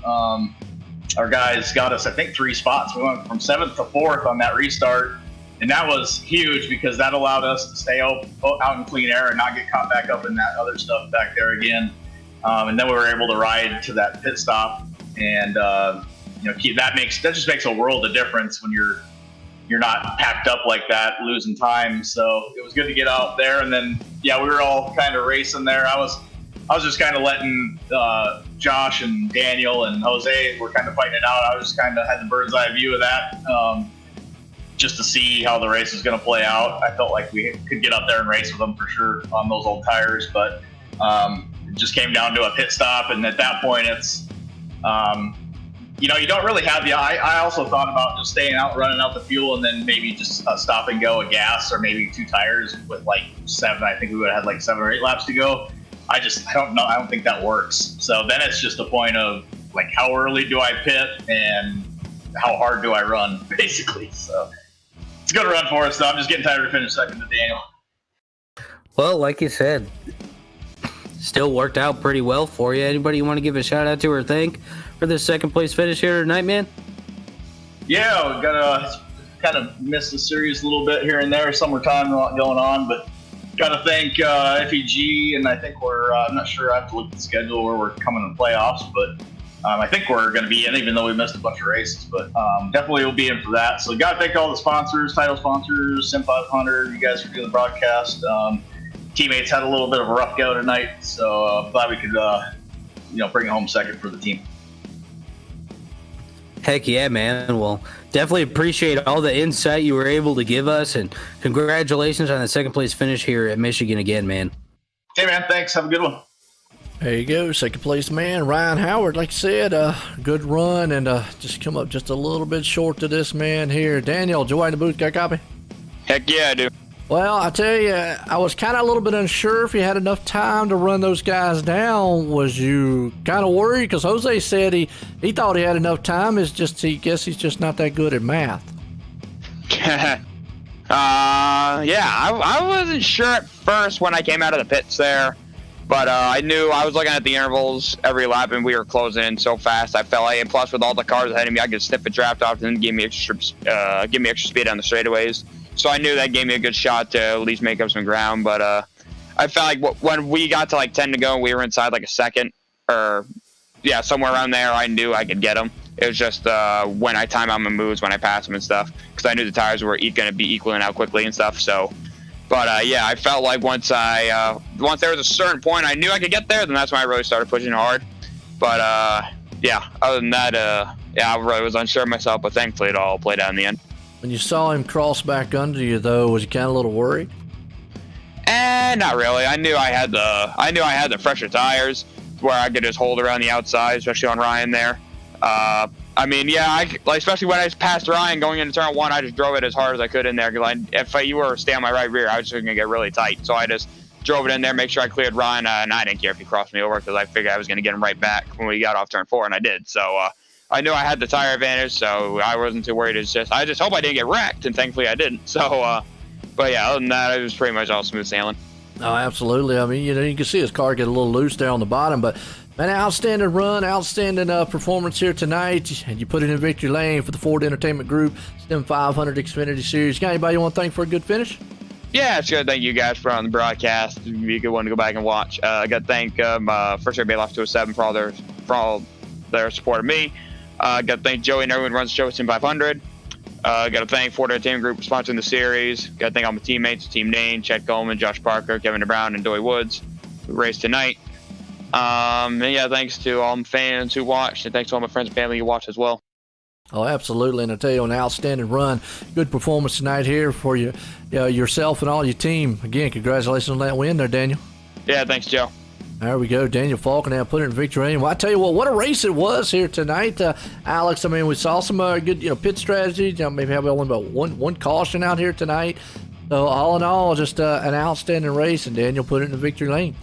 Our guys got us, I think, 3 spots. We went from 7th to 4th on that restart, and that was huge because that allowed us to stay out in clean air and not get caught back up in that other stuff back there again. And then we were able to ride to that pit stop, and that just makes a world of difference when you're not packed up like that, losing time. So it was good to get out there. And then we were all kind of racing there. I was just kind of letting Josh and Daniel and Jose were kind of fighting it out. I was just kind of had the bird's eye view of that, just to see how the race was going to play out. I felt like we could get up there and race with them for sure on those old tires, but it just came down to a pit stop. And at that point, it's you don't really have I also thought about just staying out, running out the fuel, and then maybe just stop and go a gas, or maybe 2 tires with like 7. I think we would have had like 7 or 8 laps to go. I don't know. I don't think that works. So then it's just a point of like, how early do I pit and how hard do I run, basically. So it's a good run for us, though. I'm just getting tired of finishing second to Daniel. Well, like you said, still worked out pretty well for you. Anybody you want to give a shout out to or thank for this second place finish here tonight, man? Yeah, we got to kind of miss the series a little bit here and there. Summertime, a lot going on, but got to thank FEG, and I think I'm not sure, I have to look at the schedule where we're coming in playoffs, but I think we're going to be in, even though we missed a bunch of races, but definitely we'll be in for that. So got to thank all the sponsors, title sponsors, Sim500, you guys for doing the broadcast. Teammates had a little bit of a rough go tonight, so glad we could bring it home second for the team. Heck yeah, man. Well, definitely appreciate all the insight you were able to give us, and congratulations on the second place finish here at Michigan again, man. Hey, man. Thanks. Have a good one. There you go, second place man, Ryan Howard. Like I said, good run, and just come up just a little bit short to this man here. Daniel, Joy in the booth, got a copy? Heck yeah, I do. Well, I tell you, I was kind of a little bit unsure if you had enough time to run those guys down. Was you kind of worried? Because Jose said he thought he had enough time. It's just he guess he's just not that good at math. Yeah, I wasn't sure at first when I came out of the pits there, but I knew I was looking at the intervals every lap, and we were closing in so fast. I felt like, and plus with all the cars ahead of me, I could sniff a draft off and give me extra speed on the straightaways. So I knew that gave me a good shot to at least make up some ground. But I felt like when we got to like 10 to go and we were inside like a second, or somewhere around there, I knew I could get them. It was just when I time out my moves, when I pass them and stuff, because I knew the tires were going to be equaling out quickly and stuff. So, but I felt like once there was a certain point I knew I could get there, then that's when I really started pushing hard. But other than that, I really was unsure of myself, but thankfully it all played out in the end. When you saw him cross back under you, though, was you kind of a little worried? Not really. I knew I had the fresher tires where I could just hold around the outside, especially on Ryan there. I I mean, yeah, like especially when I passed Ryan going into turn 1, I just drove it as hard as I could in there. Cause if you were to stay on my right rear, I was just gonna get really tight. So I just drove it in there, make sure I cleared Ryan, and I didn't care if he crossed me over because I figured I was gonna get him right back when we got off turn 4, and I did. So I knew I had the tire advantage, so I wasn't too worried. I just hope I didn't get wrecked, and thankfully I didn't. So, but yeah, other than that, it was pretty much all smooth sailing. Oh, absolutely. I mean, you can see his car get a little loose there on the bottom, but man, outstanding run, outstanding performance here tonight. And you put it in victory lane for the Ford Entertainment Group Sim500 Xfinity Series. Got anybody you want to thank for a good finish? Yeah, it's good. Thank you guys for on the broadcast. It'd be a good one to go back and watch. I got to thank First Air Bailoff 207 for all their support of me. Got to thank Joey and everyone who runs the show at Sim500. Got to thank Ford Entertainment Group for sponsoring the series. Got to thank all my teammates, Team Dane, Chet Coleman, Josh Parker, Kevin DeBrown, and Doy Woods who raced tonight. And yeah, thanks to all my fans who watched, and thanks to all my friends and family who watched as well. Oh, absolutely. And I tell you, an outstanding run. Good performance tonight here for you, yourself and all your team. Again, congratulations on that win there, Daniel. Yeah, thanks, Joe. There we go. Daniel Falk now put it in victory lane. Well, I tell you what a race it was here tonight, Alex. I mean, we saw some good, pit strategy. Maybe have only about one caution out here tonight. So all in all, just an outstanding race, and Daniel put it in the victory lane.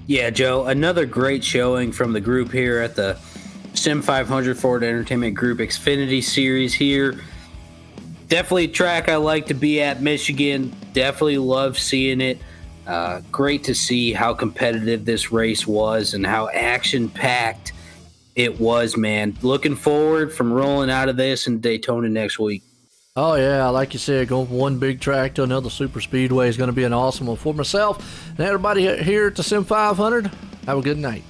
Yeah, Joe, another great showing from the group here at the Sim500 Ford Entertainment Group Xfinity Series here. Definitely a track I like to be at, Michigan. Definitely love seeing it. Great to see how competitive this race was and how action-packed it was, man. Looking forward from rolling out of this in Daytona next week. Oh, yeah, like you said, going from one big track to another super speedway is going to be an awesome one. For myself and everybody here at the Sim500, have a good night.